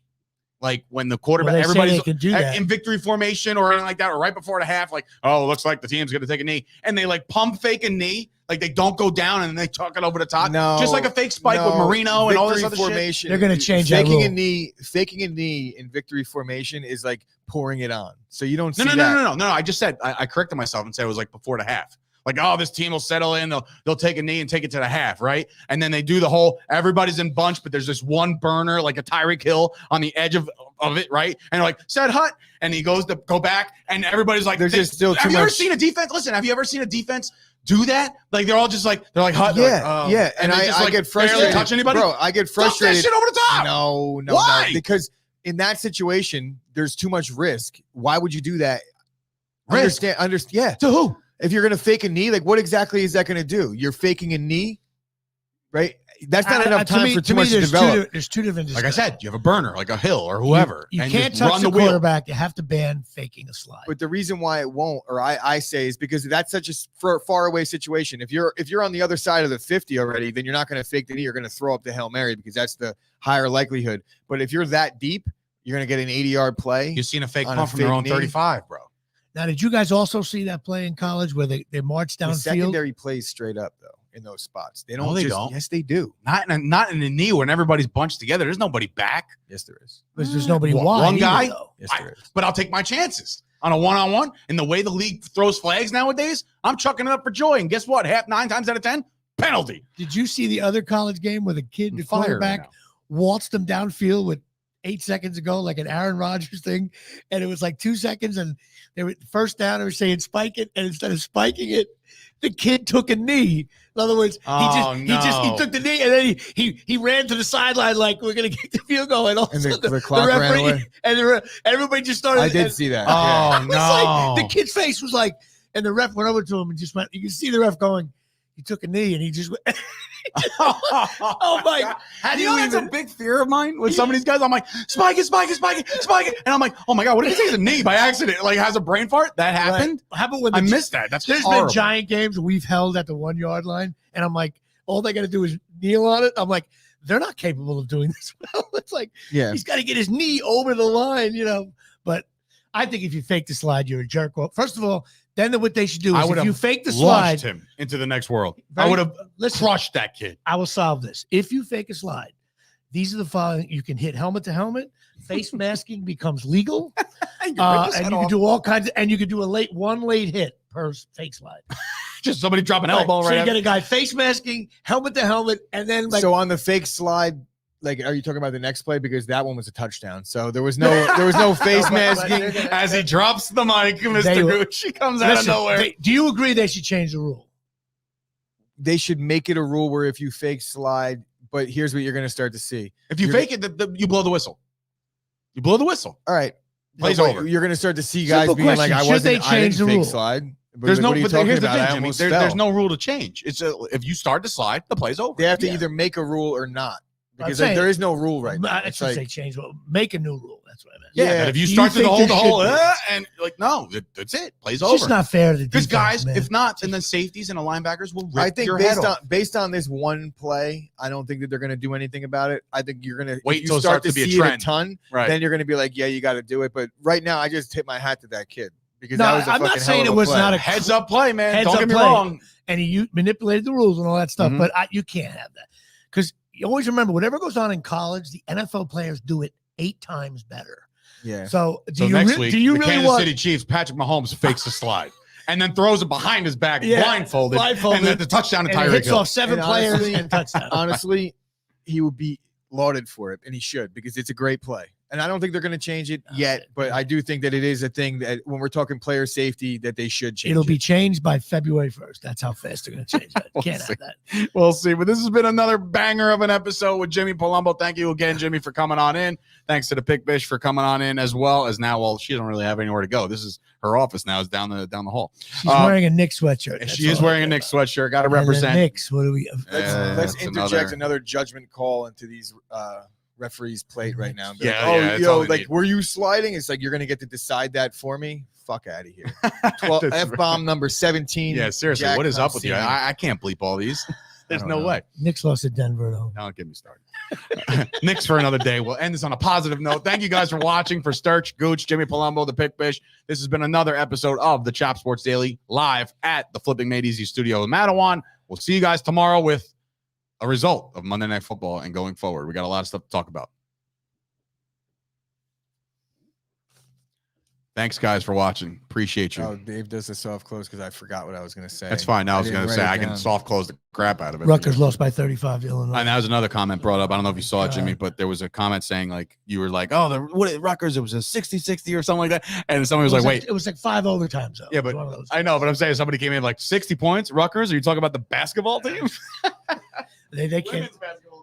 Like when the quarterback, everybody's in victory formation or anything like that, or right before the half, like, oh, looks like the team's going to take a knee. And they like pump fake a knee. Like they don't go down and they tuck it over the top. No, just like a fake spike with Marino and all this other formation. shit. They're going to change that faking rule. Faking a knee in victory formation is like pouring it on. So you don't see No. I just said I corrected myself and said it was like before the half. Like, oh, this team will settle in. They'll take a knee and take it to the half, right? And then they do the whole everybody's in bunch, but there's this one burner like a Tyreek Hill on the edge of it, right? And they're like, set hut, and he goes to go back, and everybody's like, there's just still too much. Have you ever seen a defense? Listen, have you ever seen a defense do that? Like they're all just like hut. Yeah. And I get frustrated. Touch anybody, bro. I get frustrated. Dump that shit over the top. No. Why? Because in that situation, there's too much risk. Why would you do that? Risk? Understand? Yeah. To who? If you're going to fake a knee, like what exactly is that going to do? You're faking a knee, right? That's not enough time for too much to develop. There's two different. Like I said, you have a burner, like a Hill or whoever. You and can't just touch run the wheel. quarterback. You have to ban faking a slide. But the reason why it won't, or I say, is because that's such a far away situation. If you're on the other side of the 50 already, then you're not going to fake the knee. You're going to throw up the Hail Mary because that's the higher likelihood. But if you're that deep, you're going to get an 80-yard play. You've seen a fake on punt a from their fake own knee. 35, bro. Now, did you guys also see that play in college where they march The downfield? secondary plays straight up though in those spots. They don't. No, they don't. Yes, they do. Not in the knee when everybody's bunched together. There's nobody back. Yes, there is. Because there's nobody One wide. guy? either, though. Yes, there is. But I'll take my chances on a one-on-one. And the way the league throws flags nowadays, I'm chucking it up for joy. And guess what? 9 times out of 10, penalty. Did you see the other college game where the kid, the Fire quarterback, now. waltzed them downfield with 8 seconds ago, like an Aaron Rodgers thing, and it was like 2 seconds, and they were first down. They were saying spike it, and instead of spiking it, the kid took a knee. In other words, he took the knee, and then he ran to the sideline like we're gonna get the field goal, and all of a And sudden the clock ran referee away. and everybody just started. I did and see that. Oh, it was like, the kid's face was like, and the ref went over to him and just went. You can see the ref going. He took a knee, and he just went. Oh my! How do You know you that's a even? big fear of mine with some of these guys. I'm like, spike it. And I'm like, oh my God, what if he takes a knee by accident? Like has a brain fart? That happened? How about when I missed that. That's There's horrible. been giant games we've held at the 1 yard line, and I'm like, all they got to do is kneel on it. I'm like, they're not capable of doing this well. It's like Yeah. he's got to get his knee over the line, But I think if you fake the slide, you're a jerk. Well, first of all, then what they should do I is would if you have fake the slide, Launched him into the next world. I Right? would have listen, crushed that kid. I will solve this. If you fake a slide, these are the following. You can hit helmet to helmet. Face masking becomes legal. And you can do all kinds of, and you can do one late hit per fake slide. Just somebody drop an elbow So right you after. get a guy face masking, helmet to helmet, and then like So on the fake slide, like, are you talking about the next play? Because that one was a touchdown. So there was no face masking. As he drops the mic, Mr. They- Gooch, he comes out of Listen, nowhere. do you agree they should change the rule? They should make it a rule where if you fake slide, but here's what you're going to start to see. If you You're- fake it, you blow the whistle. You blow the whistle. All right. Play's But over. You're going to start to see guys Simple being like, question. I Should they didn't change the fake rule? slide. But There's like, no, what are you but talking here's the about? thing, I Jimmy. almost There's fell. no rule to change. It's if you start to slide, the play's over. They have to Yeah. either make a rule or not. Because saying- there is no rule right now. I It's should like, say change, but make a new rule. That's what I meant. Yeah, Yeah. but if you Do you start to think hold the there whole should be? and like no, that's it. Plays It's over. just not fair to the Because defense, guys, man. if not, and then safeties and the linebackers will rip I think your head off. based on this one play, I don't think that they're going to do anything about it. I think you're going to Wait if you till it start starts to to be a see it a trend. ton. Right. Then you're going to be like, yeah, you got to do it. But right now, I just tip my hat to that kid because No, that was a I'm not fucking saying hell of it was play. not a Heads up play, man. Heads Don't up get me play. wrong. and he manipulated the rules and all that stuff. Mhm. But you can't have that because you always remember whatever goes on in college, the NFL players do it 8 times better. Yeah. So So you next re- week, do you the really Kansas want City Chiefs, Patrick Mahomes fakes a slide and then throws it behind his back, Yeah, blindfolded, blindfolded. and then the touchdown to and Tyreek hits Hill. off 7 And players honestly- and touchdown? Honestly, he would be lauded for it, and he should because it's a great play. And I don't think they're going to change it yet, but I do think that it is a thing that when we're talking player safety, that they should change. It'll be it. changed by February 1st. That's how fast they're going to change that. We'll Can't see. have that. We'll see. But this has been another banger of an episode with Jimmy Palumbo. Thank you again, Jimmy, for coming on in. Thanks to the Pick Bish for coming on in as well as now. Well, she doesn't really have anywhere to go. This is her office now. Is down the hall. She's wearing a Knicks sweatshirt. And she is wearing a Knicks sweatshirt. Got to represent. Knicks. What do we? Let's That's interject another judgment call into these referees' plate right now. Be Yeah, like, yeah, that's all we like, need. were you sliding? It's like you're going to get to decide that for me. Fuck out of here. 12, That's F-bomb number 17. Yeah, seriously. Jack What is up with you? Consini. I can't bleep all these. There's don't no know. way. Knicks lost to Denver though. Don't get me started. Knicks for another day. We'll end this on a positive note. Thank you guys for watching. For Sturch, Gooch, Jimmy Palumbo, the Pick Bish. This has been another episode of the Chop Sports Daily live at the Flipping Made Easy studio in Mattawan. we'll see you guys tomorrow with a result of Monday Night Football and going forward. We got a lot of stuff to talk about. Thanks, guys, for watching. Appreciate you. Oh, Dave does the soft close because I forgot what I was going to say. That's fine. Now I was going to say I can down. soft close the crap out of it. Rutgers lost by 35 to Illinois. And that was another comment brought up. I don't know if you saw it, Jimmy, but there was a comment saying like you were like, oh, Rutgers, it was a 60-60 or something like that. And somebody was like, wait. It was like 5 overtimes, though. Yeah, but I know, but I'm saying somebody came in like 60 points. Rutgers, are you talking about the basketball team? They can't. Basketball